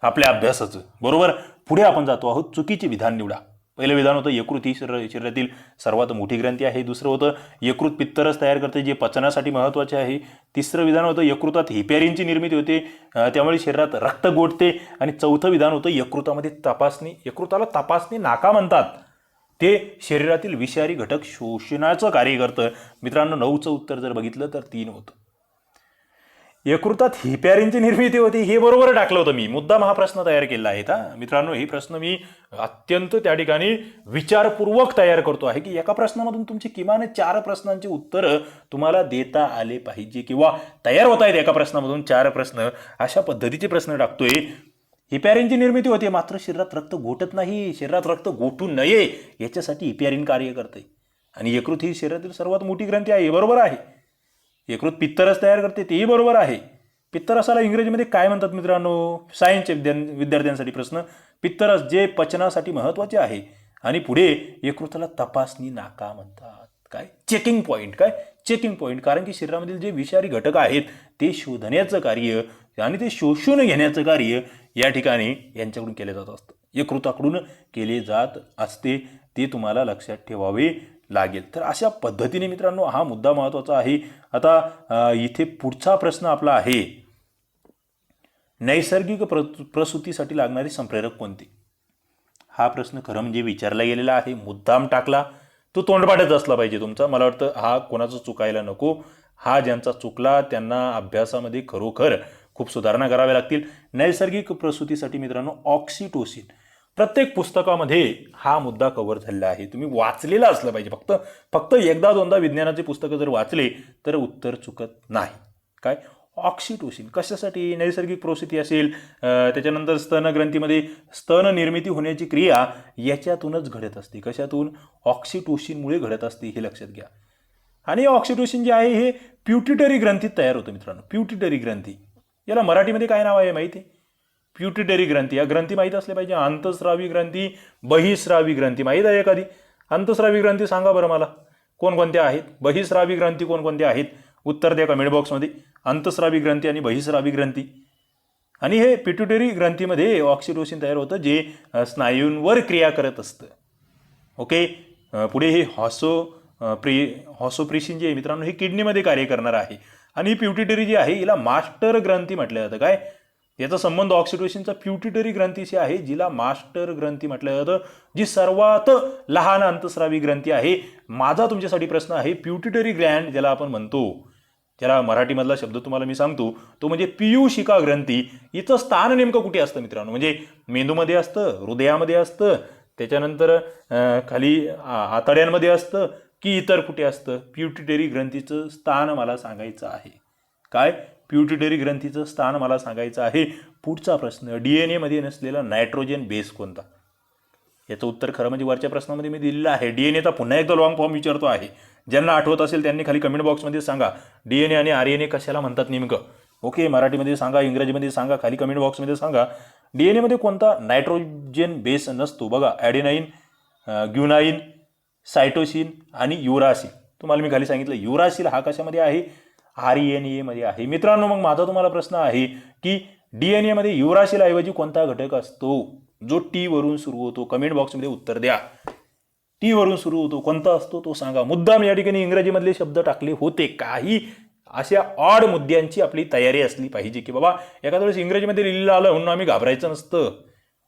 आपल्या अभ्यासाचं. बरोबर. पुढे आपण जातो आहोत, चुकीचे विधान निवडा. पहिलं विधान होतं यकृत ही शरीरातील सर्वात मोठी ग्रंथी आहे. दुसरं होतं यकृत पित्तरस तयार करते, जे पचनासाठी महत्त्वाचे आहे. तिसरं विधान होतं यकृतात हिपॅरिनची निर्मिती होते, त्यामुळे शरीरात रक्त गोठते. आणि चौथं विधान होतं यकृताला तपासणी नाका म्हणतात, ते शरीरातील विषारी घटक शोषणाचं कार्य करतं. मित्रांनो, 9चं उत्तर जर बघितलं तर 3 होतं. यकृतात हिपॅरिनची निर्मिती होती हे बरोबर टाकलं होतं मी, मुद्दाम हा प्रश्न तयार केला आहे. मित्रांनो, हे प्रश्न मी अत्यंत त्या ठिकाणी विचारपूर्वक तयार करतो आहे की एका प्रश्नामधून तुमची किमान 4 प्रश्नांची उत्तरं तुम्हाला देता आले पाहिजे, किंवा तयार होत आहेत एका प्रश्नामधून 4 प्रश्न, अशा पद्धतीचे प्रश्न टाकतोय. हिपॅरिनची निर्मिती होते, मात्र शरीरात रक्त गोठत नाही. शरीरात रक्त गोठू नये याच्यासाठी हिपॅरिन कार्य करते. आणि यकृत ही शरीरातील सर्वात मोठी ग्रंथी आहे, हे बरोबर आहे. यकृत पित्तरस तयार करते, तेही बरोबर आहे. पित्तरसाला इंग्रजीमध्ये काय म्हणतात मित्रांनो? सायन्सच्या विद्यार्थ्यांसाठी प्रश्न. पित्तरस जे पचनासाठी महत्त्वाचे आहे. आणि पुढे यकृताला तपासणी नाका म्हणतात. काय? Checking point. काय? Checking point. कारण की शरीरामधील जे विषारी घटक आहेत ते शोधण्याचं कार्य आणि ते शोषून घेण्याचं कार्य या ठिकाणी यांच्याकडून केले जात असतं, यकृताकडून केले जात असते. ते तुम्हाला लक्षात ठेवावे लागेल. तर अशा पद्धतीने मित्रांनो हा मुद्दा महत्त्वाचा आहे. आता इथे पुढचा प्रश्न आपला आहे, नैसर्गिक प्रसूतीसाठी लागणारे संप्रेरक कोणते? हा प्रश्न खरं म्हणजे विचारला गेलेला आहे, मुद्दाम टाकला. तो तोंडपाठच असला पाहिजे तुमचा. मला वाटतं हा कोणाचं चुकायला नको. हा ज्यांचा चुकला त्यांना अभ्यासामध्ये खरोखर खूप सुधारणा कराव्या लागतील. नैसर्गिक प्रसूतीसाठी मित्रांनो ऑक्सिटोसिन. प्रत्येक पुस्तकामध्ये हा मुद्दा कव्हर झालेला आहे, तुम्ही वाचलेला असलं पाहिजे. फक्त 1-2दा विज्ञानाचे पुस्तकं जर वाचले तर उत्तर चुकत नाही. काय? ऑक्सिटोसिन कशासाठी? नैसर्गिक प्रसूती असेल, त्याच्यानंतर स्तनग्रंथीमध्ये स्तन निर्मिती होण्याची क्रिया याच्यातूनच घडत असते. कशातून? ऑक्सिटोसिनमुळे घडत असते, हे लक्षात घ्या. आणि ऑक्सिटोसिन जे आहे हे प्युटिटरी ग्रंथीत तयार होतं मित्रांनो. प्युटिटरी ग्रंथी, याला मराठीमध्ये काय नाव आहे माहिती आहे? प्युटिटरी ग्रंथी. या ग्रंथी माहीत असले पाहिजे. अंतस्रावी ग्रंथी, बहिस्रावी ग्रंथी माहीत आहे एखादी? अंतस्रावी ग्रंथी सांगा बरं मला, कोणकोणत्या आहेत? बहिस्रावी ग्रंथी कोणकोणत्या आहेत? उत्तर द्या कमेंट बॉक्समध्ये. अंतस्रावी ग्रंथी आणि बहिस्रावी ग्रंथी. आणि हे पिट्युटरी ग्रंथीमध्ये ऑक्सिटोसिन तयार होतं, जे स्नायूंवर क्रिया करत असतं. ओके. पुढे हे हॉसोप्रेसिन जे आहे मित्रांनो, हे किडनीमध्ये कार्य करणार आहे. आणि ही प्युटिटरी जी आहे हिला मास्टर ग्रंथी म्हटलं जातं. काय याचा संबंध ऑक्सिटोसिनचा प्युटिटरी ग्रंथीशी आहे, जिला मास्टर ग्रंथी म्हटलं जातं, जी सर्वात लहान अंतस्रावी ग्रंथी आहे. माझा तुमच्यासाठी प्रश्न आहे, प्युटिटरी ग्लँड ज्याला आपण म्हणतो, ज्याला मराठीमधला शब्द तुम्हाला मी सांगतो, तो म्हणजे पीयूषिका ग्रंथी. हिचं स्थान नेमकं कुठे असतं मित्रांनो? म्हणजे मेंदूमध्ये असतं, हृदयामध्ये असतं, त्याच्यानंतर खाली आतड्यांमध्ये असतं, की इतर कुठे असतं? प्युटिटरी ग्रंथीचं स्थान मला सांगायचं आहे. काय? प्युटिटरी ग्रंथीचं स्थान मला सांगायचं आहे. पुढचा प्रश्न, DNA मध्ये नसलेला नायट्रोजन बेस कोणता? याचं उत्तर खरं म्हणजे वरच्या प्रश्नामध्ये मी दिलेलं आहे. DNAचा पुन्हा एकदा लॉंग फॉर्म विचारतो आहे. ज्यांना आठवत असेल त्यांनी खाली कमेंट बॉक्समध्ये सांगा, DNA आणि RNA कशाला म्हणतात नेमकं. ओके, मराठीमध्ये सांगा, इंग्रजीमध्ये सांगा, खाली कमेंट बॉक्समध्ये सांगा. DNA मध्ये कोणता नायट्रोजन बेस नसतो? बघा, ॲडेनाईन, ग्युनाईन, सायटोसिन आणि युरासिल. तुम्हाला मी खाली सांगितलं युरासिल हा कशामध्ये आहे? RNA मध्ये आहे. मित्रांनो, मग माझा तुम्हाला प्रश्न आहे की DNA मध्ये युरासिल ऐवजी कोणता घटक असतो जो T वरून सुरू होतो? कमेंट बॉक्समध्ये उत्तर द्या. T वरून सुरू होतो, कोणता असतो तो सांगा. मुद्दाम या ठिकाणी इंग्रजीमधले शब्द टाकले होते. काही अशा ऑड मुद्द्यांची आपली तयारी असली पाहिजे की बाबा एखाद्या वेळेस इंग्रजीमध्ये लिहिलेलं आलं म्हणून आम्ही घाबरायचं नसतं.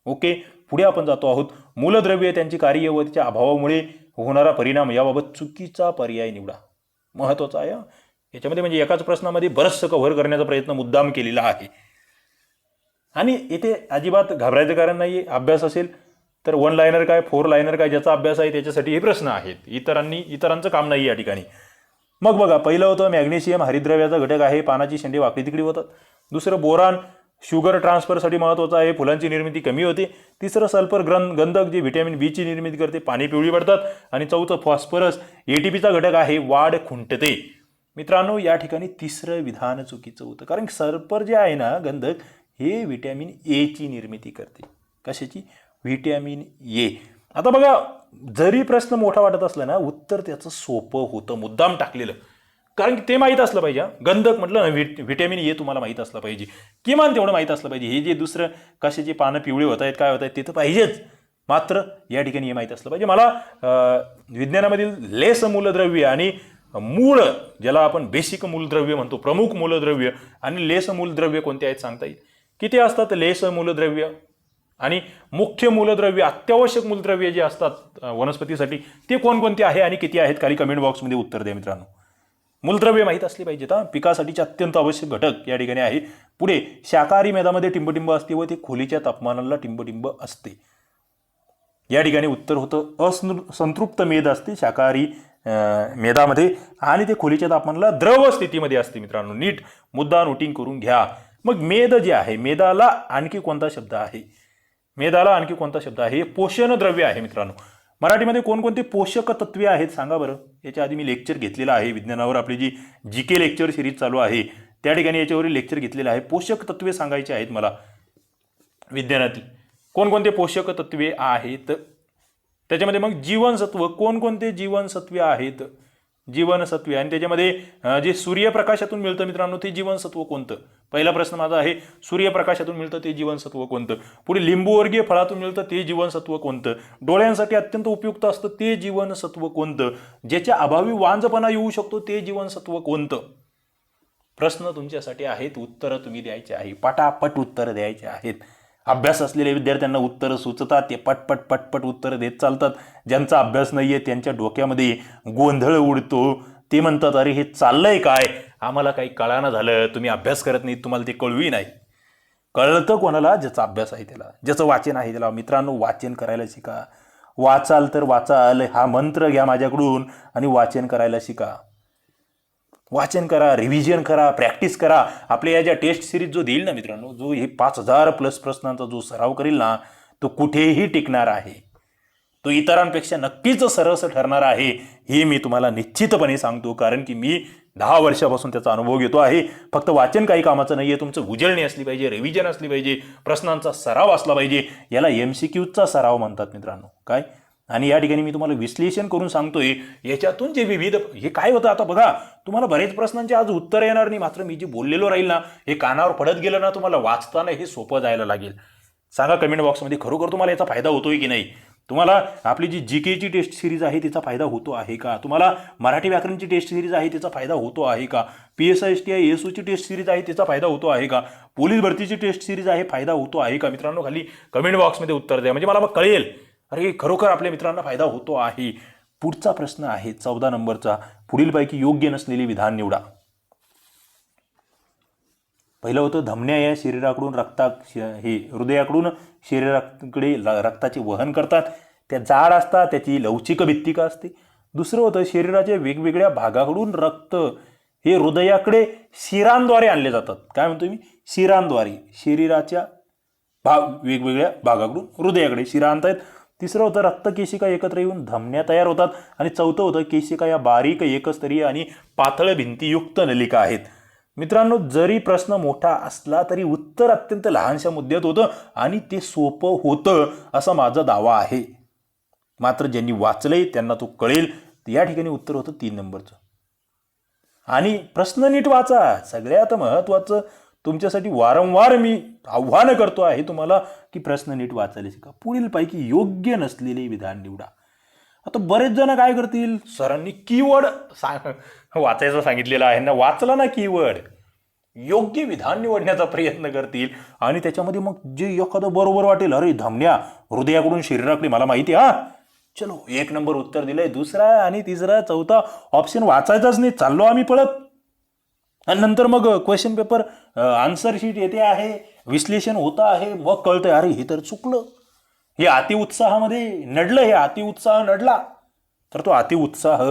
ओके, पुढे आपण जातो आहोत. मूलद्रव्य, त्यांची कार्य व त्याच्या अभावामुळे होणारा परिणाम याबाबत चुकीचा पर्याय निवडा. महत्वाचा आहे. याच्यामध्ये म्हणजे एकाच प्रश्नामध्ये बरंचसं कव्हर करण्याचा प्रयत्न मुद्दाम केलेला आहे. आणि इथे अजिबात घाबरायचं कारण नाही. अभ्यास असेल तर 1 लायनर काय, 4 लायनर काय, ज्याचा अभ्यास आहे त्याच्यासाठी हे प्रश्न आहेत. इतरांचं काम नाही या ठिकाणी. मग बघा, पहिलं होतं मॅग्नेशियम, हरितद्रव्याचा घटक आहे, पानाची शेंडे वाकडी तिकडी होतात. दुसरं बोरान, शुगर ट्रान्सफरसाठी महत्त्वाचं आहे, फुलांची निर्मिती कमी होते. तिसरं सल्फर गंधक, जे व्हिटॅमिन बी ची निर्मिती करते, पाने पिवळी पडतात. आणि चौथं फॉस्फरस, ATPचा घटक आहे, वाढ खुंटते. मित्रांनो, या ठिकाणी तिसरं विधान चुकीचं होतं, कारण सल्फर जे आहे ना गंधक, हे व्हिटॅमिन ए ची निर्मिती करते. कशाची? Vitamin A. आता बघा, जरी प्रश्न मोठा वाटत असला ना, उत्तर त्याचं सोपं होतं मुद्दाम टाकलेलं, कारण की ते माहीत असलं पाहिजे. गंधक म्हटलं ना, व्हिटॅमिन ए तुम्हाला माहीत असलं पाहिजे, किमान तेवढं माहीत असलं पाहिजे. हे जे दुसरं कशाचे पानं पिवळे होत आहेत, काय होत आहेत, ते तर पाहिजेच, मात्र या ठिकाणी हे माहीत असलं पाहिजे. मला विज्ञानामधील लेस मूलद्रव्य आणि मूळ, ज्याला आपण बेसिक मूलद्रव्य म्हणतो, प्रमुख मूलद्रव्य आणि लेस मूलद्रव्य कोणते आहेत सांगता येईल? किती असतात लेस मूलद्रव्य आणि मुख्य मूलद्रव्य, अत्यावश्यक मूलद्रव्य जे असतात वनस्पतीसाठी, ते कोणकोणते आहे आणि किती आहेत? खाली कमेंट बॉक्समध्ये उत्तर द्या मित्रांनो. मूलद्रव्य माहीत असली पाहिजेत. पिकासाठीचे अत्यंत आवश्यक घटक या ठिकाणी आहे. पुढे, शाकाहारी मेदामध्ये टिंबटिंब असते व ते खोलीच्या तापमानाला टिंबटिंब असते. या ठिकाणी उत्तर होतं असंतृप्त मेद असते शाकाहारी मेदामध्ये, आणि ते खोलीच्या तापमानाला द्रव स्थितीमध्ये असते. मित्रांनो, नीट मुद्दा नोटिंग करून घ्या. मग मेद जे आहे, मेदाला आणखी कोणता शब्द आहे? मेदाला आणखी कोणता शब्द आहे? पोषण द्रव्य आहे. मित्रांनो, मराठीमध्ये कोणकोणते पोषक तत्वे आहेत सांगा बरं. याच्या आधी मी लेक्चर घेतलेलं आहे विज्ञानावर, आपली जी GK लेक्चर सिरीज चालू आहे त्या ठिकाणी याच्यावरील लेक्चर घेतलेलं आहे. पोषक तत्वे सांगायचे आहेत मला विज्ञानातील. कोणकोणते पोषक तत्वे आहेत? त्याच्यामध्ये मग जीवनसत्व, कोणकोणते जीवनसत्वे आहेत? जीवनसत्वे, आणि त्याच्यामध्ये जे सूर्यप्रकाशातून मिळतं मित्रांनो, ते जीवनसत्व कोणतं? पहिला प्रश्न माझा आहे, सूर्यप्रकाशातून मिळतं ते जीवनसत्व कोणतं? पुढे, लिंबूवर्गीय फळातून मिळतं ते जीवनसत्व कोणतं? डोळ्यांसाठी अत्यंत उपयुक्त असतं ते जीवनसत्व कोणतं? ज्याच्या अभावी वांजपणा येऊ शकतो ते जीवनसत्व कोणतं? प्रश्न तुमच्यासाठी आहेत, उत्तरं तुम्ही द्यायचे आहे, पटापट उत्तरं द्यायचे आहेत. अभ्यास असलेल्या विद्यार्थ्यांना उत्तरं सुचतात, ते पटपट पटपट उत्तरं देत चालतात. ज्यांचा अभ्यास नाही आहे त्यांच्या डोक्यामध्ये गोंधळ उडतो. ते म्हणतात, अरे हे चाललंय काय, आम्हाला काही कळाना झालं, तुम्ही अभ्यास करत नाही, तुम्हाला ते कळवी नाही. कळतं कोणाला? ज्याचा अभ्यास आहे त्याला, ज्याचं वाचन आहे त्याला. मित्रांनो, वाचन करायला शिका. वाचाल तर वाचाल हा मंत्र घ्या माझ्याकडून आणि वाचन करायला शिका. वाचन करा, रिव्हिजन करा, प्रॅक्टिस करा. आपल्या या ज्या टेस्ट सिरीज जो देईल ना मित्रांनो, जो हे 5,000+ प्रश्नांचा जो सराव करील ना, तो कुठेही टिकणार आहे. तो इतरांपेक्षा नक्कीच सरस ठरणार आहे, हे मी तुम्हाला निश्चितपणे सांगतो. कारण की मी 10 वर्षापासून त्याचा अनुभव घेतो आहे. फक्त वाचन काही कामाचं नाही आहे, तुमचं उजळणी असली पाहिजे, रिव्हिजन असली पाहिजे, प्रश्नांचा सराव असला पाहिजे. याला MCQचा सराव म्हणतात मित्रांनो. काय? आणि या ठिकाणी मी तुम्हाला विश्लेषण करून सांगतोय, याच्यातून जे विविध हे काय होतं. आता बघा, तुम्हाला बरेच प्रश्नांचे आज उत्तर येणार नाही, मात्र मी जे बोललेलो राहील ना, हे कानावर पडत गेलं ना, तुम्हाला वाचताना हे सोपं जायला लागेल. सांगा कमेंट बॉक्समध्ये, खरोखर तुम्हाला याचा फायदा होतोय की नाही. तुम्हाला आपली जी GKची टेस्ट सिरीज आहे तिचा फायदा होतो आहे का? तुम्हाला मराठी व्याकरणची टेस्ट सिरीज आहे तिचा फायदा होतो आहे का? PSI STI ASOची टेस्ट सिरीज आहे तिचा फायदा होतो आहे का? पोलीस भरतीची टेस्ट सिरीज आहे, फायदा होतो आहे का? मित्रांनो, खाली कमेंट बॉक्समध्ये उत्तर द्या, म्हणजे मला मग कळेल, अरे खरोखर आपल्या मित्रांना फायदा होतो आहे. पुढचा प्रश्न आहे 14 नंबरचा. पुढीलपैकी योग्य नसलेले विधान निवडा. पहिलं होतं, धमन्या या शरीराकडून हृदयाकडून शरीराकडे रक्ताचे वहन करतात. त्या जाड असतात, त्याची लवचिक भित्तिका असते. दुसरं होतं, शरीराच्या वेगवेगळ्या भागाकडून रक्त हे हृदयाकडे शिरांद्वारे आणले जातात. काय म्हणतो मी? शिरांद्वारे. शरीराच्या वेगवेगळ्या भागाकडून हृदयाकडे शिरा आणतायत. तिसरं होतं, रक्तकेशिका एकत्र येऊन धमन्या तयार होतात. आणि चौथं होतं, केशिका या बारीक एकस्तरीय आणि पातळ भिंतीयुक्त नलिका आहेत. मित्रांनो, जरी प्रश्न मोठा असला तरी उत्तर अत्यंत लहानशा मुद्द्यात होतं आणि ते सोपं होतं असा माझा दावा आहे. मात्र ज्यांनी वाचलंय त्यांना तो कळेल. या ठिकाणी उत्तर होतं 3 नंबरचं. आणि प्रश्न नीट वाचा. सगळ्यात महत्त्वाचं, तुमच्यासाठी वारंवार मी आव्हान करतो आहे तुम्हाला की प्रश्न नीट वाचायला शिका. पुढीलपैकी योग्य नसलेले विधान निवडा. आता बरेच जण काय करतील, सरांनी कीवर्ड वाचायचं सांगितलेलं आहे ना, वाचला ना कीवर्ड, योग्य विधान निवडण्याचा प्रयत्न करतील आणि त्याच्यामध्ये मग जे एखादं बरोबर वाटेल, अरे धमन्या हृदयाकडून शरीराकडे, मला माहिती आहे, चलो 1 नंबर उत्तर दिलंय. दुसरा आणि तिसरा चौथा ऑप्शन वाचायचाच नाही, चाललो आम्ही पळत. आणि नंतर मग क्वेश्चन पेपर आन्सर शीट येते आहे, विश्लेषण होतं आहे, मग कळतंय अरे हे तर चुकलं, हे अतिउत्साहामध्ये नडलं, हे अतिउत्साह नडला. तर तो अतिउत्साह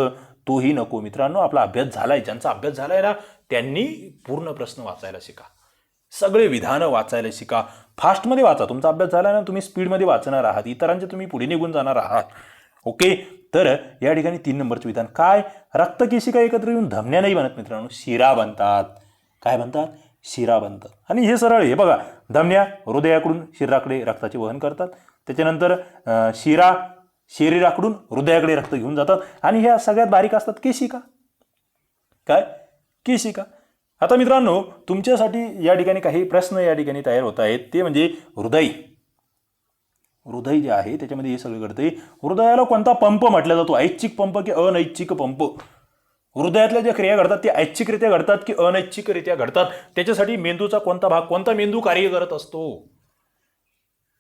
तोही नको मित्रांनो. आपला अभ्यास झालाय, ज्यांचा अभ्यास झालाय ना, त्यांनी पूर्ण प्रश्न वाचायला शिका, सगळे विधानं वाचायला शिका. फास्टमध्ये वाचा. तुमचा अभ्यास झाला ना, तुम्ही स्पीडमध्ये वाचणार आहात, इतरांचे तुम्ही पुढे निघून जाणार आहात. ओके. तर या ठिकाणी 3 नंबरचं विधान काय, रक्तकेशिका एकत्र येऊन धमन्या नाही बनत मित्रांनो, शिरा बनतात. काय बनतात? शिरा बनतात. आणि हे सरळ, हे बघा, धमन्या हृदयाकडून शरीराकडे रक्ताचे वहन करतात. त्याच्यानंतर शिरा शरीराकडून हृदयाकडे रक्त घेऊन जातात. आणि ह्या सगळ्यात बारीक असतात केशिका. काय? केशिका. आता मित्रांनो, तुमच्यासाठी या ठिकाणी काही प्रश्न या ठिकाणी तयार होत आहेत. ते म्हणजे हृदय जे आहे त्याच्यामध्ये हे सगळं घडतंय. हृदयाला कोणता पंप म्हटला जातो? ऐच्छिक पंप की अनैच्छिक पंप? हृदयातल्या ज्या क्रिया घडतात त्या ऐच्छिकरित्या घडतात की अनैच्छिकरित्या घडतात? त्याच्यासाठी मेंदूचा कोणता भाग, कोणता मेंदू कार्य करत असतो?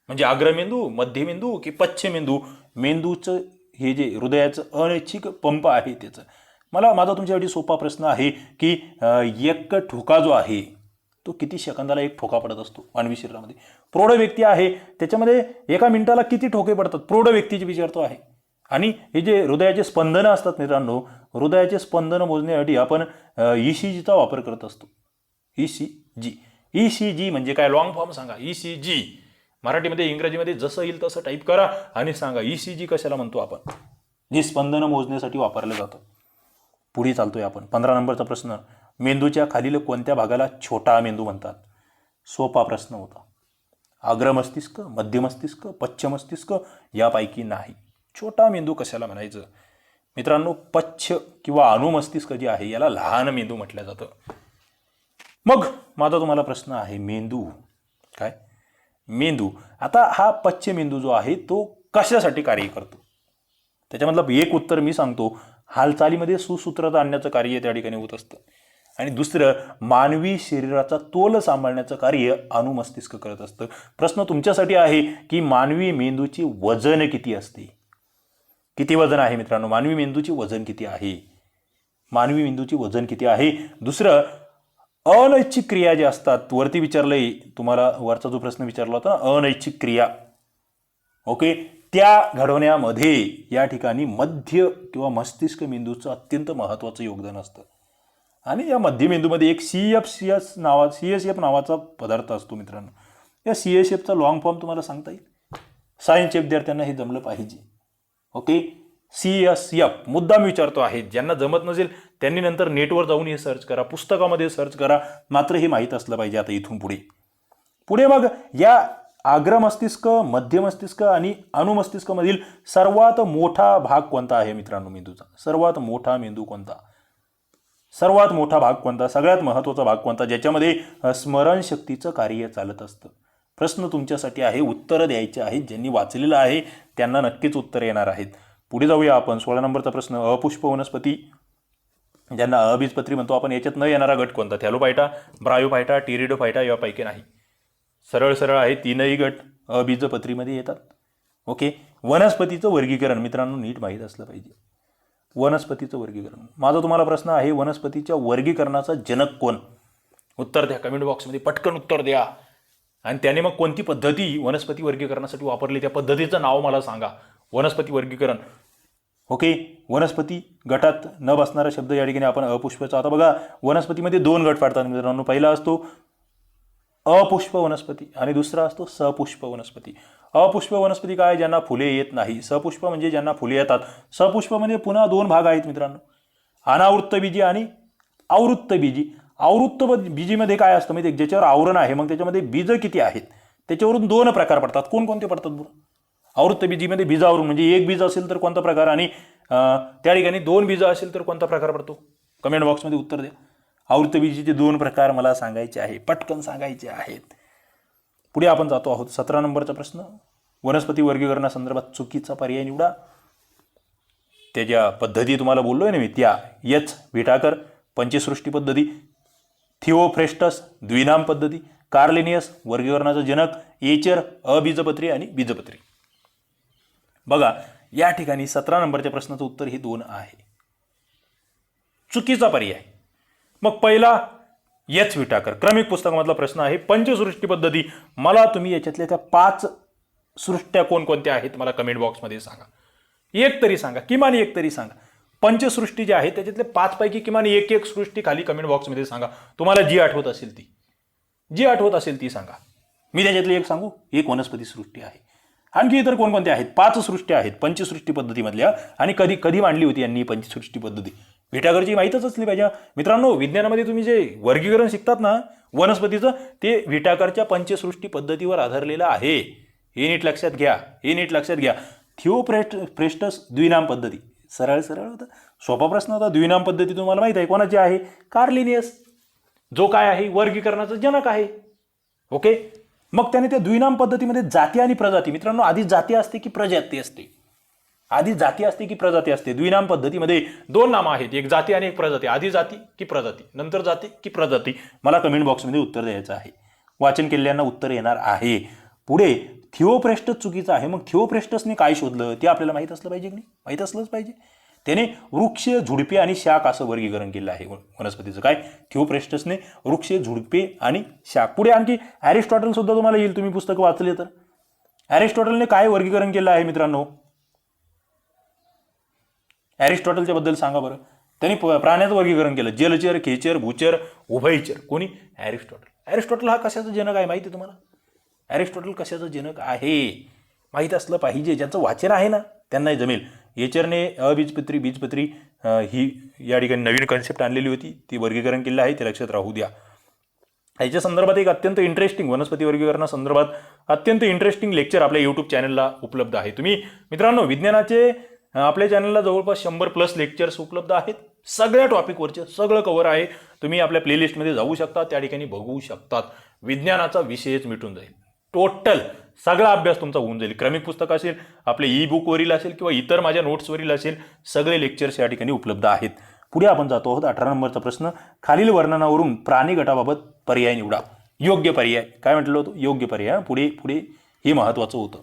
म्हणजे अग्रमेंदू, मध्यमेंदू की पश्चमेंदू? मेंदूचं हे जे हृदयाचं अनैच्छिक पंप आहे त्याचं. माझा तुमच्यासाठी सोपा प्रश्न आहे की एक ठोका जो आहे तो किती सेकंदाला एक ठोका पडत असतो मानवी शरीरामध्ये? प्रौढ व्यक्ती आहे त्याच्यामध्ये एका मिनिटाला किती ठोके पडतात? प्रौढ व्यक्तीची विचारतो आहे. आणि हे जे हृदयाचे स्पंदनं असतात मित्रांनो, हृदयाचे स्पंदनं मोजण्यासाठी आपण ECGचा वापर करत असतो. ECG म्हणजे काय? लॉंग फॉर्म सांगा. ECG मराठीमध्ये, इंग्रजीमध्ये जसं येईल तसं टाईप करा आणि सांगा ECG कशाला म्हणतो आपण, जे स्पंदनं मोजण्यासाठी वापरलं जातं. पुढे चालतोय आपण. 15 नंबरचा प्रश्न, मेंदूच्या खालील कोणत्या भागाला छोटा मेंदू म्हणतात? सोपा प्रश्न होता. अग्रमस्तिष्क, मध्य मस्तिष्क, पश्च मस्तिष्क यापैकी नाही. छोटा मेंदू कशाला म्हणायचं मित्रांनो? पश्च किंवा अनुमस्तिष्क जे आहे याला लहान मेंदू म्हटलं जातं. मग माझा तुम्हाला प्रश्न आहे, मेंदू काय? मेंदू. आता हा पश्च मेंदू जो आहे तो कशासाठी कार्य करतो? त्याच्यामधलं एक उत्तर मी सांगतो, हालचालीमध्ये सुसूत्रता आणण्याचं कार्य त्या ठिकाणी होत असतं. आणि दुसरं, मानवी शरीराचा तोल सांभाळण्याचं कार्य अनुमस्तिष्क करत असतं. प्रश्न तुमच्यासाठी आहे की मानवी मेंदूची वजन किती असते? किती वजन आहे मित्रांनो? मानवी मेंदूची वजन किती आहे? मानवी मेंदूची वजन किती आहे? दुसरं, अनैच्छिक क्रिया ज्या असतात, वरती विचारलंय तुम्हाला, वरचा जो प्रश्न विचारला होता ना, अनैच्छिक क्रिया, ओके, त्या घडवण्यामध्ये या ठिकाणी मध्य किंवा मस्तिष्क मेंदूचं अत्यंत महत्त्वाचं योगदान असतं. आणि या मध्यमेंदूमध्ये एक CSF नावाचा पदार्थ असतो मित्रांनो. या CSFचा लॉंग फॉर्म तुम्हाला सांगता येईल? सायन्सच्या विद्यार्थ्यांना हे जमलं पाहिजे. ओके, CSF मुद्दाम विचारतो आहे. ज्यांना जमत नसेल त्यांनी नंतर नेटवर जाऊन हे सर्च करा, पुस्तकामध्ये सर्च करा, मात्र हे माहीत असलं पाहिजे. आता इथून पुढे मग या आग्र मस्तिष्क, मध्य मस्तिष्क आणि अनुमस्तिष्क मधील सर्वात मोठा भाग कोणता आहे मित्रांनो? मेंदूचा सर्वात मोठा मेंदू कोणता? सर्वात मोठा भाग कोणता? सगळ्यात महत्त्वाचा भाग कोणता ज्याच्यामध्ये स्मरणशक्तीचं कार्य चालत असतं? प्रश्न तुमच्यासाठी आहे, उत्तर द्यायचे आहेत. ज्यांनी वाचलेलं आहे त्यांना नक्कीच उत्तर येणार आहेत. पुढे जाऊया आपण. 16 नंबरचा प्रश्न, अपुष्प वनस्पती ज्यांना अबीजपत्री म्हणतो आपण, याच्यात न येणारा गट कोणता? थॅलोफायटा, ब्रायोफायटा, टेरिडोफायटा यापैकी नाही. सरळ आहे, तीनही गट अबीजपत्रीमध्ये येतात. ओके, वनस्पतीचं वर्गीकरण मित्रांनो नीट माहीत असलं पाहिजे. वनस्पतीचं वर्गीकरण. माझा तुम्हाला प्रश्न आहे, वनस्पतीच्या वर्गीकरणाचा जनक कोण? उत्तर द्या कमेंट बॉक्समध्ये, पटकन उत्तर द्या. आणि त्याने मग कोणती पद्धती वनस्पती वर्गीकरणासाठी वापरली त्या पद्धतीचं नाव मला सांगा. वनस्पती वर्गीकरण. ओके, वनस्पती गटात न बसणारा शब्द या ठिकाणी आपण अपुष्पचा. आता बघा, वनस्पतीमध्ये 2 गट पाडतात मित्रांनो. पहिला असतो अपुष्प वनस्पती आणि दुसरा असतो सपुष्प वनस्पती. अपुष्प वनस्पती काय? ज्यांना फुले येत नाही. सपुष्प म्हणजे ज्यांना फुले येतात. सपुष्प म्हणजे पुन्हा 2 भाग आहेत मित्रांनो, अनावृत्तबीजी आणि आवृत्तबीजी. आवृत्तबीजीमध्ये काय असतं माहिती आहे? ज्याच्यावर आवरण आहे, मग त्याच्यामध्ये बीज किती आहेत त्याच्यावरून 2 प्रकार पडतात. कोणकोणते पडतात बरं? आवृत्तबीजीमध्ये बीजावरून म्हणजे एक बीज असेल तर कोणता प्रकार, आणि त्या ठिकाणी 2 बीज असेल तर कोणता प्रकार पडतो? कमेंट बॉक्समध्ये उत्तर द्या. आवृत्तबीजीचे 2 प्रकार मला सांगायचे आहे, पटकन सांगायचे आहेत. पुढे आपण जातो आहोत. 17 नंबरचा प्रश्न, वनस्पती वर्गीकरणासंदर्भात चुकीचा पर्याय निवडा. त्याच्या पद्धती तुम्हाला बोललोय ना मी, त्या एच विटाकर पंचसृष्टी पद्धती, थिओफ्रेस्टस द्विनाम पद्धती, कार्लेनियस वर्गीकरणाचा जनक, एचर अबीजपत्री आणि बीजपत्री. बघा, या ठिकाणी 17 नंबरच्या प्रश्नाचं उत्तर हे 2 आहे. चुकीचा पर्याय. मग पहिला एच विटाकर क्रमिक पुस्तकामधला प्रश्न आहे, पंचसृष्टी पद्धती. मला तुम्ही याच्यातल्या त्या 5 सृष्ट्या कोणकोणत्या आहेत मला कमेंट बॉक्समध्ये सांगा. एक तरी सांगा, किमान एक तरी सांगा. पंचसृष्टी जी आहे त्याच्यातले 5 पैकी किमान एक सृष्टी खाली कमेंट बॉक्समध्ये सांगा. तुम्हाला जी आठवत असेल ती सांगा. मी त्याच्यातली एक सांगू. एक वनस्पती सृष्टी आहे. आणखी इतर कोणकोणत्या आहेत? 5 सृष्ट्या आहेत पंचसृष्टी पद्धतीमधल्या. आणि कधी मांडली होती यांनी पंचसृष्टी पद्धती? विटाकरची माहीतच असली पाहिजे मित्रांनो. विज्ञानामध्ये तुम्ही जे वर्गीकरण शिकतात ना वनस्पतीचं, ते विटाकरच्या पंचसृष्टी पद्धतीवर आधारलेलं आहे. हे नीट लक्षात घ्या. थिओफ्रेस्टस द्विनाम पद्धती. सरळ होतं, सोपा प्रश्न होता. द्विनाम पद्धती तुम्हाला माहित आहे कोणाची आहे? कार्लिनियस, जो काय आहे वर्गीकरणाचा जनक आहे. ओके, मग त्याने त्या द्विनाम पद्धतीमध्ये जाती आणि प्रजाती. मित्रांनो, आधी जाती असते की प्रजाती असते? द्विनाम पद्धतीमध्ये 2 नामं आहेत, एक जाती आणि एक प्रजाती. आधी जाती की प्रजाती, नंतर जाती की प्रजाती? मला कमेंट बॉक्समध्ये उत्तर द्यायचं आहे. वाचन केलेल्यांना उत्तर येणार आहे. पुढे थिओफ्रेस्टस चुकीचं आहे. मग थिओफ्रेस्टसने काय शोधलं ते आपल्याला माहीत असलं पाहिजे की नाही? माहीत असलंच पाहिजे. त्याने वृक्ष, झुडपे आणि शाख असं वर्गीकरण केलं आहे वनस्पतीचं. काय? थिओफ्रेस्टसने वृक्ष, झुडपे आणि शाख. पुढे आणखी अरिस्टॉटल सुद्धा तुम्हाला येईल, तुम्ही पुस्तकं वाचले तर. अरिस्टॉटलने काय वर्गीकरण केलं आहे मित्रांनो? अरिस्टॉटलच्या बद्दल सांगा बरं. त्यांनी प्राण्याचं वर्गीकरण केलं, जलचर, खेचर, भूचर, उभयचर. कोणी? अरिस्टॉटल हा कशाचा जनक आहे माहिती आहे तुम्हाला? अरिस्टॉटल कशाचं जनक आहे माहीत असलं पाहिजे. ज्यांचं वाचन आहे ना त्यांनाही जमेल. एचरने अबीजपत्री, बीजपत्री ही या ठिकाणी नवीन कन्सेप्ट आणलेली होती, ती वर्गीकरण केलं आहे, ते लक्षात राहू द्या. याच्या संदर्भात एक अत्यंत इंटरेस्टिंग वनस्पती वर्गीकरणासंदर्भात अत्यंत इंटरेस्टिंग लेक्चर आपल्या यूट्यूब चॅनलला उपलब्ध आहे. तुम्ही मित्रांनो विज्ञानाचे आपल्या चॅनलला जवळपास 100+ लेक्चर्स उपलब्ध आहेत. सगळ्या टॉपिकवरचे सगळं कव्हर आहे. तुम्ही आपल्या प्लेलिस्टमध्ये जाऊ शकता, त्या ठिकाणी बघू शकतात. विज्ञानाचा विषयच मिटून जाईल. टोटल सगळा अभ्यास तुमचा होऊन जाईल. क्रमिक पुस्तक असेल, आपले ई बुकवरील असेल किंवा इतर माझ्या नोट्सवरील असेल, सगळे लेक्चर्स या ठिकाणी उपलब्ध आहेत. पुढे आपण जातो आहोत. 18 नंबरचा प्रश्न, खालील वर्णनावरून प्राणी गटाबाबत पर्याय निवडा. योग्य पर्याय काय म्हटलं होतं? योग्य पर्याय. पुढे हे महत्त्वाचं होतं.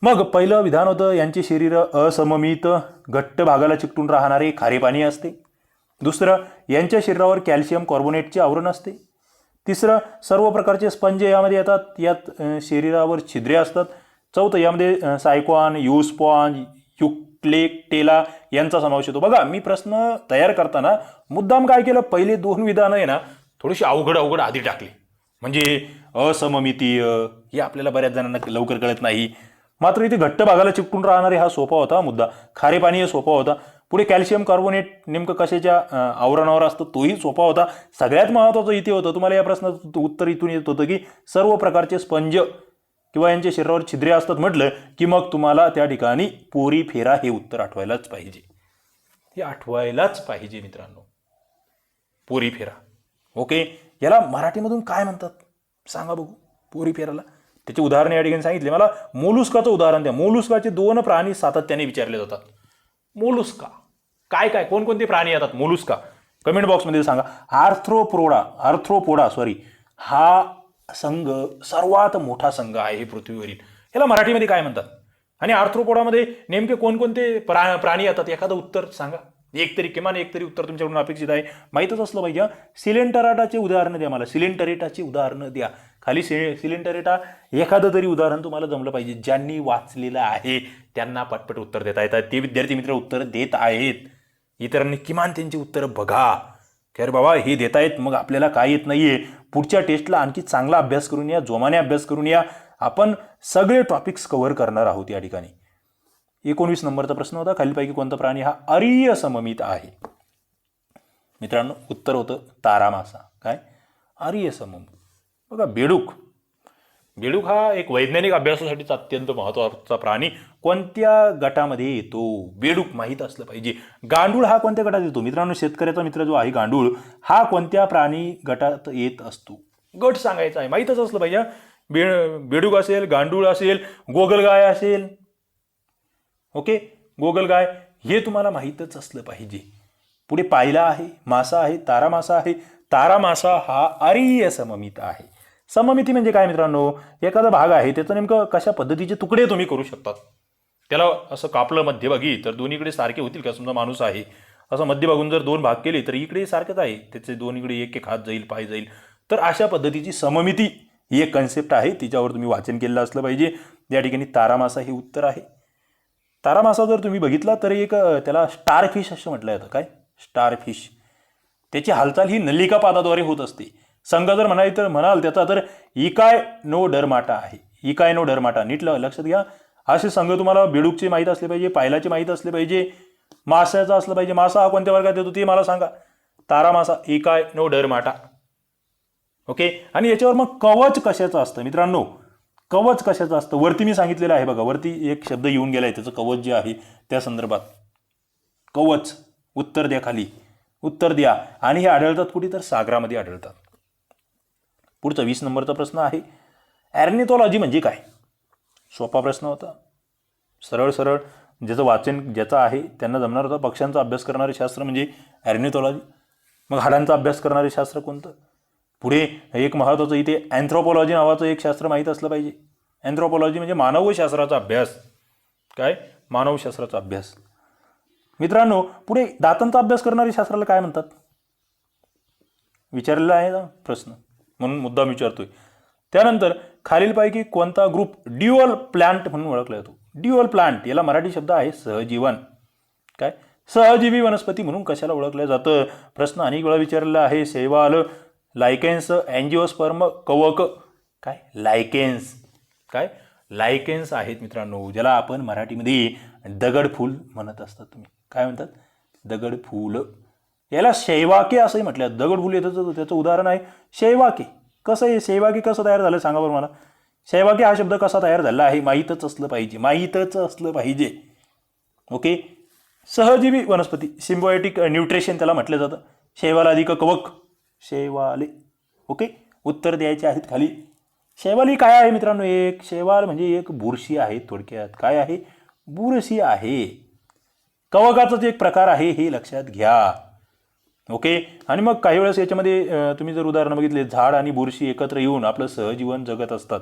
मग पहिलं विधान होतं, यांचे शरीर असममित घट्ट भागाला चिकटून राहणारे खारे पाणी असते. दुसरं, यांच्या शरीरावर कॅल्शियम कार्बोनेटचे आवरण असते. तिसरं, सर्व प्रकारचे स्पंज यामध्ये येतात, यात शरीरावर छिद्रे असतात. चौथं, यामध्ये सायक्वान, युस्पॉन्ज युक्लेक्टेला यांचा समावेश होतो. बघा, मी प्रश्न तयार करताना मुद्दाम काय केलं, पहिले 2 विधानं आहे ना थोडीशी अवघड आधी टाकली. म्हणजे असममितीय हे आपल्याला बऱ्याच जणांना लवकर कळत नाही. मात्र इथे घट्ट भागाला चिपटून राहणारे हा सोपा होता मुद्दा. खारे पाणी हे सोपा होता. पुढे कॅल्शियम कार्बोनेट नेमकं कशाच्या आवरणावर असतं तोही सोपा होता. सगळ्यात महत्त्वाचं इथे होतं, तुम्हाला या प्रश्नाचं उत्तर इथून येत होतं की सर्व प्रकारचे स्पंज किंवा यांच्या शरीरावर छिद्रे असतात म्हटलं की मग तुम्हाला त्या ठिकाणी पोरी फेरा हे उत्तर आठवायलाच पाहिजे. हे आठवायलाच पाहिजे मित्रांनो, पोरी फेरा. ओके, याला मराठीमधून काय म्हणतात सांगा बघू, पोरी फेराला. त्याची उदाहरण या ठिकाणी सांगितले. मला मोलुस्काचं उदाहरण द्या. मोलुस्काचे 2 प्राणी सातत्याने विचारले जातात. मोलुस्का काय कोणकोणते प्राणी येतात मोलुस्का, कमेंट बॉक्समध्ये सांगा. आर्थ्रोपोडा हा संघ सर्वात मोठा संघ आहे पृथ्वीवरील. याला मराठीमध्ये काय म्हणतात आणि आर्थ्रोपोडामध्ये नेमके कोणकोणते प्राणी येतात, एखादं उत्तर सांगा. किमान एक तरी उत्तर तुमच्याकडून अपेक्षित आहे, माहीतच असलं पाहिजे. सिलेंटरेटाचे उदाहरण द्या मला, सिलेंटरेटाची उदाहरणं द्या. खाली सिलेंटरेटा एखादं तरी उदाहरण तुम्हाला जमलं पाहिजे. ज्यांनी वाचलेलं आहे त्यांना पटपट उत्तर देता येतात. ते विद्यार्थी मित्र उत्तर देत आहेत. इतरांनी किमान त्यांची उत्तरं बघा की अरे बाबा हे देत आहेत, मग आपल्याला काय येत नाहीये. पुढच्या टेस्टला आणखी चांगला अभ्यास करून या, जोमाने अभ्यास करून या. आपण सगळे टॉपिक्स कव्हर करणार आहोत या ठिकाणी. 19 नंबरचा प्रश्न होता, खालीलपैकी कोणता प्राणी हा अरीय सममित आहे. मित्रांनो उत्तर होतं तारा मासा. काय अरीय सममित. बघा, बेडूक हा एक वैज्ञानिक अभ्यासासाठीचा अत्यंत महत्त्वाचा प्राणी कोणत्या गटामध्ये येतो, बेडूक माहीत असलं पाहिजे. गांडूळ हा कोणत्या गटात येतो मित्रांनो, शेतकऱ्याचा मित्र जो आहे गांडूळ हा कोणत्या प्राणी गटात येत असतो, गट सांगायचा आहे, माहीतच असलं पाहिजे. बेडूक असेल, गांडूळ असेल, गोगलगाय असेल. ओके, गोगलगाय हे तुम्हाला माहीतच असलं पाहिजे. पुढे पायला आहे, मासा आहे, तारा मासा आहे. तारा मासा हा अरीय सममित आहे. सममिती म्हणजे काय मित्रांनो, एखादा भाग आहे त्याचं नेमकं कशा पद्धतीचे तुकडे तुम्ही करू शकतात. त्याला असं कापलं मध्यभागी तर दोन्हीकडे सारखे होतील का. समजा माणूस आहे, असं मध्यभागून जर 2 भाग केले तर इकडे सारखंच आहे, त्याचे दोन्हीकडे एक हात जाईल, पाय जाईल. तर अशा पद्धतीची सममिती ही एक कन्सेप्ट आहे, तिच्यावर तुम्ही वाचन केलेलं असलं पाहिजे. या ठिकाणी तारा मासा हे उत्तर आहे. तारा मासा जर तुम्ही बघितला तर एक त्याला स्टारफिश असं म्हटलं जातं. काय स्टारफिश, त्याची हालचाल ही नलिकापादाद्वारे होत असते. संघ जर म्हणाल त्याचा तर इकायनोडर्माटा आहे. इकायनोडर्माटा नीट लक्षात घ्या. असे संघ तुम्हाला बेडूकचे माहीत असले पाहिजे, पायलाचे माहीत असले पाहिजे, माशाचा असलं पाहिजे. मासा हा कोणत्या वर्गात येतो ते मला सांगा. तारा मासा इकायनोडर्माटा. ओके, आणि याच्यावर मग कवच कशाचं असतं मित्रांनो, कवच कशाचं असतं वरती मी सांगितलेलं आहे बघा. वरती एक शब्द येऊन गेलाय, त्याचं कवच जे आहे त्या संदर्भात. कवच उत्तर द्या, खाली उत्तर द्या. आणि हे आढळतात कुठे तर सागरामध्ये आढळतात. पुढचा 20 नंबरचा प्रश्न आहे, ॲर्निथॉलॉजी म्हणजे काय. सोपा प्रश्न होता, सरळ ज्याचं वाचन ज्याचं आहे त्यांना जमणार होता. पक्ष्यांचा अभ्यास करणारे शास्त्र म्हणजे ॲर्निथॉलॉजी. मग हाडांचा अभ्यास करणारे शास्त्र कोणतं. पुढे एक महत्त्वाचं इथे अँथ्रोपॉलॉजी नावाचं एक शास्त्र माहीत असलं पाहिजे. अँथ्रोपॉलॉजी म्हणजे मानवशास्त्राचा अभ्यास. काय मानवशास्त्राचा अभ्यास. मित्रांनो पुढे दातांचा अभ्यास करणारे शास्त्राला काय म्हणतात विचारलेला आहे ना प्रश्न, म्हणून मुद्दाम विचारतोय. त्यानंतर खालीलपैकी कोणता ग्रुप ड्युअल प्लांट म्हणून ओळखला जातो. ड्युअल प्लांट याला मराठी शब्द आहे सहजीवन. काय सहजीवी वनस्पती म्हणून कशाला ओळखलं जातं. प्रश्न अनेक वेळा विचारलेला आहे. शैवाल, लायकेन्स, अँजिओस्पर्म, कवक. काय लायकेन्स. काय लायकेन्स आहेत मित्रांनो, ज्याला आपण मराठीमध्ये दगडफूल म्हणत असतात. तुम्ही काय म्हणतात दगडफूल. याला शैवाके असंही म्हटलं. दगडफूल येतं त्याचं उदाहरण आहे शैवाके. कसं आहे शैवाके कसं तयार झालं सांगा बरं मला. शैवाके हा शब्द कसा तयार झाला आहे माहीतच असलं पाहिजे. ओके, सहजीवी वनस्पती, सिम्बायोटिक न्यूट्रिशन त्याला म्हटलं जातं. शैवाल अधिक कवक, शैवाले. ओके, उत्तर द्यायचे आहेत खाली. शैवाल ही काय आहे मित्रांनो, एक शैवाल म्हणजे एक बुरशी आहे थोडक्यात. काय आहे बुरशी आहे. कवकाचाच एक प्रकार आहे हे लक्षात घ्या. ओके, आणि मग काही वेळेस याच्यामध्ये तुम्ही जर उदाहरण बघितले, झाड आणि बुरशी एकत्र येऊन आपलं सहजीवन जगत असतात.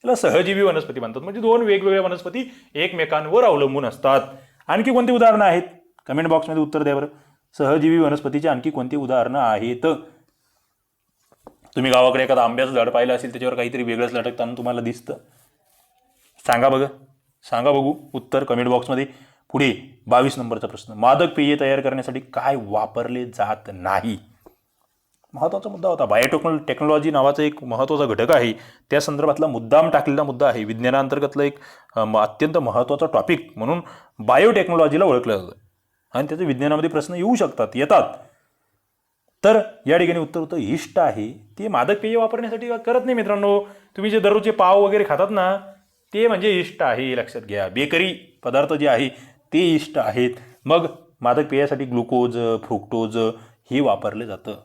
याला सहजीवी वनस्पती म्हणतात. म्हणजे 2 वेगवेगळ्या वनस्पती एकमेकांवर अवलंबून असतात. आणखी कोणती उदाहरणं आहेत कमेंट बॉक्समध्ये उत्तर द्या बरं. सहजीवी वनस्पतीची आणखी कोणती उदाहरणं आहेत. तुम्ही गावाकडे एखादा आंब्याचं झाड पाहिलं असेल, त्याच्यावर काहीतरी वेगळंच लटकताना तुम्हाला दिसतं. सांगा बघू उत्तर कमेंट बॉक्समध्ये. पुढे 22 नंबरचा प्रश्न, मादक पेये तयार करण्यासाठी काय वापरले जात नाही? महत्त्वाचा मुद्दा होता. टेक्नॉलॉजी नावाचा एक महत्त्वाचा घटक आहे, त्या संदर्भातला मुद्दाम टाकलेला मुद्दा आहे. विज्ञानांतर्गतला एक अत्यंत महत्त्वाचा टॉपिक म्हणून बायोटेक्नॉलॉजीला ओळखलं जातं आणि त्याचे विज्ञानामध्ये प्रश्न येऊ शकतात, येतात. तर या ठिकाणी उत्तर होतं इष्ट आहे. ते मादक पेय वापरण्यासाठी करत नाही मित्रांनो. तुम्ही जे दररोजचे पाव वगैरे खातात ना, ते म्हणजे इष्ट आहे, हे लक्षात घ्या. बेकरी पदार्थ जे आहे ते इष्ट आहेत. मग मादक पेयासाठी ग्लुकोज, फ्रुक्टोज हे वापरलं जातं.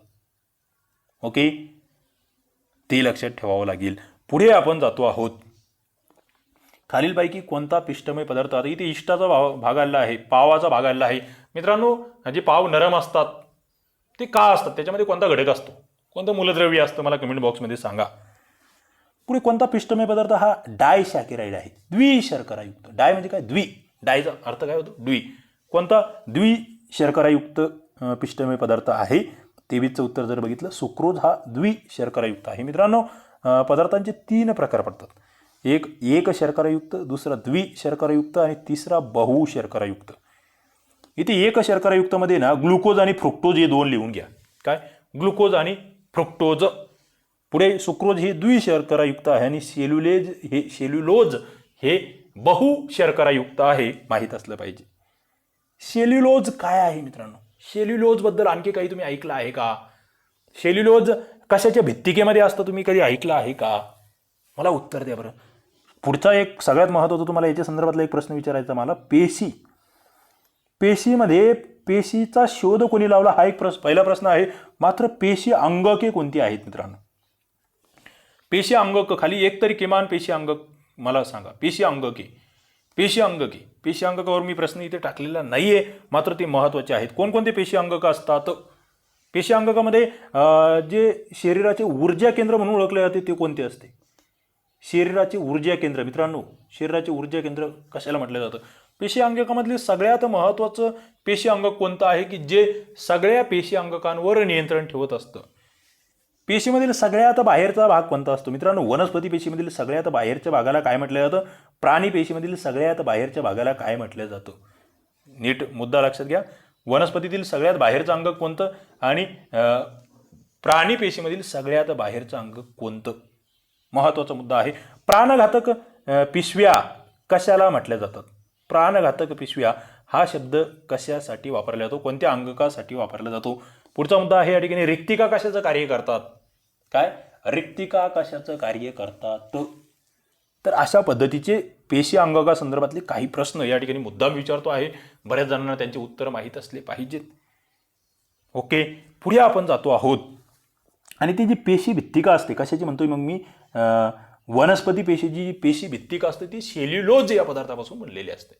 ओके, ते लक्षात ठेवावं लागेल. पुढे आपण जातो आहोत. खालीलपैकी कोणता पिष्टमय पदार्थ, आता इथे इष्टाचा भाग आलेला आहे, पावाचा भाग आलेला आहे. मित्रांनो, जे पाव नरम असतात ते का असतात, त्याच्यामध्ये कोणता घटक असतो, कोणतं मूलद्रव्य असतं, मला कमेंट बॉक्समध्ये सांगा. पुढे कोणता पिष्टमय पदार्थ हा डायसॅकेराइड आहे, द्विशर्करायुक्त. डाय म्हणजे काय, द्वि, डायचा अर्थ काय होतो, द्वि. कोणता द्विशर्करायुक्त पिष्टमय पदार्थ आहे? 23चं उत्तर जर बघितलं, सुक्रोज हा द्विशर्करायुक्त आहे. मित्रांनो, पदार्थांचे 3 प्रकार पडतात. एक शर्करायुक्त, दुसरा द्विशर्करायुक्त आणि तिसरा बहुशर्करायुक्त. इथे एक शर्करायुक्तमध्ये ना ग्लुकोज आणि फ्रुक्टोज हे 2 लिहून घ्या. काय, ग्लुकोज आणि फ्रुक्टोज. पुढे सुक्रोज हे द्विशर्करायुक्त आहे आणि सेल्युलोज हे बहुशर्करायुक्त आहे, माहीत असलं पाहिजे. सेल्युलोज काय आहे मित्रांनो? सेल्युलोज बद्दल आणखी काही तुम्ही ऐकलं आहे का? सेल्युलोज कशाच्या भित्तिकेमध्ये असतं, तुम्ही कधी ऐकलं आहे का? मला उत्तर द्या बरं. पुढचा एक सगळ्यात महत्त्वाचा तुम्हाला याच्या संदर्भातला एक प्रश्न विचारायचा मला, पेशी. पेशीमध्ये पेशीचा शोध कोणी लावला, हा एक पहिला प्रश्न आहे. मात्र पेशी अंगके कोणती आहेत मित्रांनो? पेशी अंगक खाली एक तरी किमान पेशी अंगक मला सांगा. पेशी अंगकावर मी प्रश्न इथे टाकलेला नाहीये, मात्र ते महत्त्वाचे आहेत. कोणकोणते पेशी अंगक असतात? पेशी अंगकामध्ये जे शरीराचे ऊर्जा केंद्र म्हणून ओळखले जाते ते कोणते असते? शरीराचे ऊर्जा केंद्र. मित्रांनो, शरीराचे ऊर्जा केंद्र कशाला म्हटलं जातं? पेशी अंगकामधले सगळ्यात महत्त्वाचं पेशी अंगक कोणतं आहे की जे सगळ्या पेशी अंगकांवर नियंत्रण ठेवत असतं? पेशीमधील सगळ्यात बाहेरचा भाग कोणता असतो मित्रांनो? वनस्पती पेशीमधील सगळ्यात बाहेरच्या भागाला काय म्हटलं जातं? प्राणी पेशीमधील सगळ्यात बाहेरच्या भागाला काय म्हटलं जातं? नीट मुद्दा लक्षात घ्या. वनस्पतीतील सगळ्यात बाहेरचं अंग कोणतं आणि प्राणी पेशीमधील सगळ्यात बाहेरचं अंग कोणतं? महत्त्वाचा मुद्दा आहे. प्राणघातक पिशव्या कशाला म्हटल्या जातात? प्राणघातक पिशव्या हा शब्द कशासाठी वापरला जातो, कोणत्या अंगकासाठी वापरला जातो? पुढचा मुद्दा आहे या ठिकाणी, रिक्तिका कशाचं कार्य करतात? काय, रिक्तिका कशाचं कार्य करतात? तर अशा पद्धतीचे पेशी अंगका संदर्भातले काही प्रश्न या ठिकाणी मुद्दाम विचारतो आहे. बऱ्याच जणांना त्यांचे उत्तर माहीत असले पाहिजेत. ओके, पुढे आपण जातो आहोत. आणि ती जी पेशी भित्तिका असते, कशाची म्हणतोय मग मी? वनस्पती पेशीची पेशी भित्तिका असते ती सेल्युलोज या पदार्थापासून बनलेली असते.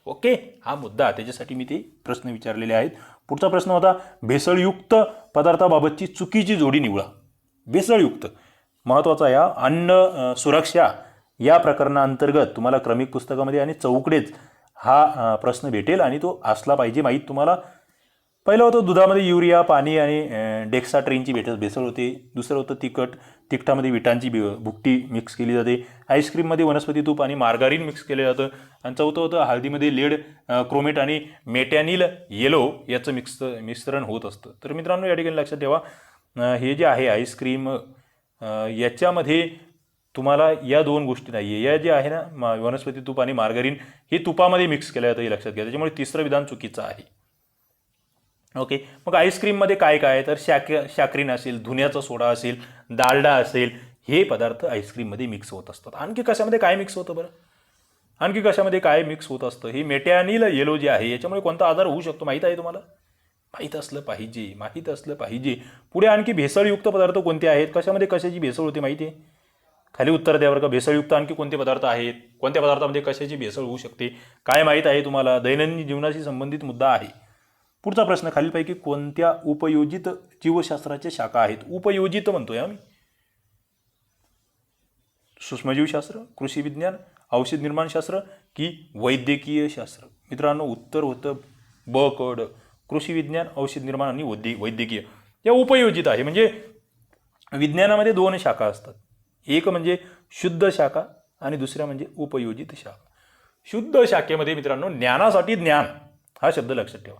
ओके, हा मुद्दा, त्याच्यासाठी मी ते प्रश्न विचारलेले आहेत. पुढचा प्रश्न होता, भेसळयुक्त पदार्थाबाबतची चुकीची जोडी निवडा. भेसळयुक्त महत्त्वाचा या अन्न सुरक्षा या प्रकरणाअंतर्गत तुम्हाला क्रमिक पुस्तकामध्ये आणि चौकडेच हा प्रश्न भेटेल आणि तो असला पाहिजे माहीत तुम्हाला. पहिलं होतं दुधामध्ये युरिया, पाणी आणि डेक्साट्रिनची भेसळ होते. दुसरं होतं तिखटामध्ये विटांची भुकटी मिक्स केली जाते. आईस्क्रीममध्ये वनस्पती तूप आणि मार्गारीन मिक्स केलं जातं. आणि चौथं होतं हळदीमध्ये लेड, क्रोमेट आणि मेटॅनिल येलो याचं मिश्रण होत असतं. तर मित्रांनो, या ठिकाणी लक्षात ठेवा, हे जे आहे आईस्क्रीम, याच्यामध्ये तुम्हाला या 2 गोष्टी नाही आहे. या जे आहे ना, वनस्पती तूप आणि मार्गारीन हे तुपामध्ये मिक्स केलं जातं, हे लक्षात घ्या. त्याच्यामुळे तिसरं विधान चुकीचं आहे. ओके, मग आईस्क्रीममध्ये काय काय, तर शॅक्रीन असेल, धुन्याचा सोडा असेल, डालडा असेल, हे पदार्थ आईस्क्रीममध्ये मिक्स होत असतात. आणखी कशामध्ये काय मिक्स होतं बरं? आणखी कशामध्ये काय मिक्स होत असतं? हे मेटॅनिल येलो जे आहे याच्यामुळे कोणता आजार होऊ शकतो माहीत आहे तुम्हाला? माहीत असलं पाहिजे. पुढे आणखी भेसळयुक्त पदार्थ कोणते आहेत? कशामध्ये कशाची भेसळ होते माहिती आहे? खाली उत्तर द्या बरं का. भेसळयुक्त आणखी कोणते पदार्थ आहेत? कोणत्या पदार्थामध्ये कशाची भेसळ होऊ शकते? काय माहीत आहे तुम्हाला? दैनंदिन जीवनाशी संबंधित मुद्दा आहे. पुढचा प्रश्न, खालीलपैकी कोणत्या उपयोजित जीवशास्त्राच्या शाखा आहेत? उपयोजित म्हणतोय आम्ही. सूक्ष्मजीवशास्त्र, कृषी विज्ञान, औषध निर्माणशास्त्र की वैद्यकीय शास्त्र? मित्रांनो, उत्तर होतं ब क ड. कृषी विज्ञान, औषध निर्माण आणि वैद्यकीय या उपयोजित आहे. म्हणजे विज्ञानामध्ये 2 शाखा असतात. एक म्हणजे शुद्ध शाखा आणि दुसऱ्या म्हणजे उपयोजित शाखा. शुद्ध शाखेमध्ये मित्रांनो ज्ञानासाठी ज्ञान हा शब्द लक्षात ठेवा.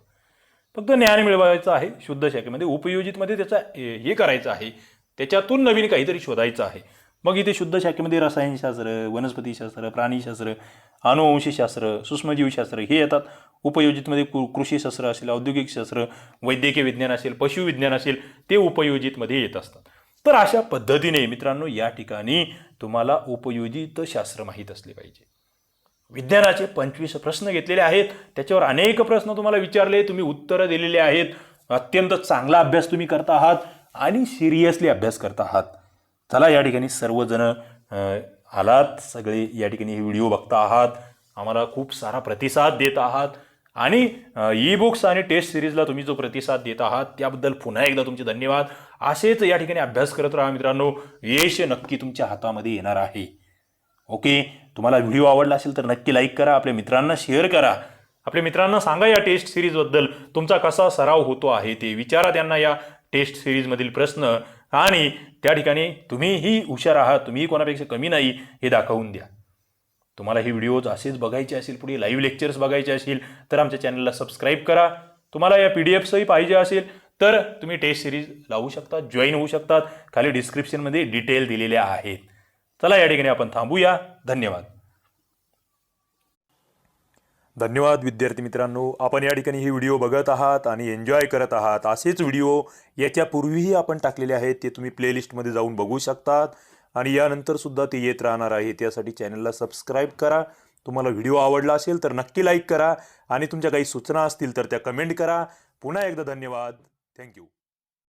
फक्त ज्ञान मिळवायचं आहे शुद्ध शाखेमध्ये. उपयोजितमध्ये त्याचा हे करायचं आहे, त्याच्यातून नवीन काहीतरी शोधायचं आहे. मग इथे शुद्ध शाखेमध्ये रसायनशास्त्र, वनस्पतीशास्त्र, प्राणीशास्त्र, अनुवंशशास्त्र, सूक्ष्मजीवशास्त्र हे येतात. उपयोजितमध्ये कृषीशास्त्र असेल, औद्योगिक शास्त्र, वैद्यकीय विज्ञान असेल, पशुविज्ञान असेल, ते उपयोजितमध्ये येत असतात. तर अशा पद्धतीने मित्रांनो या ठिकाणी तुम्हाला उपयोजित शास्त्र माहीत असले पाहिजे. विज्ञानाचे 25 प्रश्न घेतलेले आहेत, त्याच्यावर अनेक प्रश्न तुम्हाला विचारले, तुम्ही उत्तरं दिलेली आहेत. अत्यंत चांगला अभ्यास तुम्ही करता आहात आणि सिरियसली अभ्यास करता आहात. चला या ठिकाणी सर्वजण आलात, सगळे या ठिकाणी हे व्हिडिओ बघता आहात, आम्हाला खूप सारा प्रतिसाद देत आहात आणि ई बुक्स आणि टेस्ट सिरीजला तुम्ही जो प्रतिसाद देत आहात त्याबद्दल पुन्हा एकदा तुमचे धन्यवाद. असेच या ठिकाणी अभ्यास करत राहा मित्रांनो, यश नक्की तुमच्या हातामध्ये येणार आहे. ओके, तुम्हाला व्हिडिओ आवडला असेल तर नक्की लाईक करा, आपल्या मित्रांना शेअर करा, आपल्या मित्रांना सांगा या टेस्ट सिरीजबद्दल तुमचा कसा सराव होतो आहे ते विचारा त्यांना या टेस्ट सिरीजमधील प्रश्न, आणि त्या ठिकाणी तुम्हीही हुशार आहात, तुम्हीही कोणापेक्षा कमी नाही हे दाखवून द्या. तुम्हाला हे व्हिडिओज असेच बघायचे असेल, पुढे लाईव्ह लेक्चर्स बघायचे असतील तर आमच्या चॅनलला सबस्क्राईब करा. तुम्हाला या PDFsही पाहिजे असेल तर तुम्ही टेस्ट सिरीज लावू शकता, जॉईन होऊ शकतात. खाली डिस्क्रिप्शनमध्ये डिटेल दिलेल्या आहेत. चला या ठिकाणी आपण थांबूया. धन्यवाद. धन्यवाद विद्यार्थी मित्रांनो, आपण या ठिकाणी ही व्हिडिओ बघत आहात आणि एन्जॉय करत आहात. असेच व्हिडिओ याच्यापूर्वीही आपण टाकलेले आहेत, ते तुम्ही प्लेलिस्टमध्ये जाऊन बघू शकतात आणि यानंतर सुद्धा ते येत राहणार आहे. त्यासाठी चॅनलला सबस्क्राईब करा. तुम्हाला व्हिडिओ आवडला असेल तर नक्की लाईक करा आणि तुमच्या काही सूचना असतील तर त्या कमेंट करा. पुन्हा एकदा धन्यवाद. थँक्यू.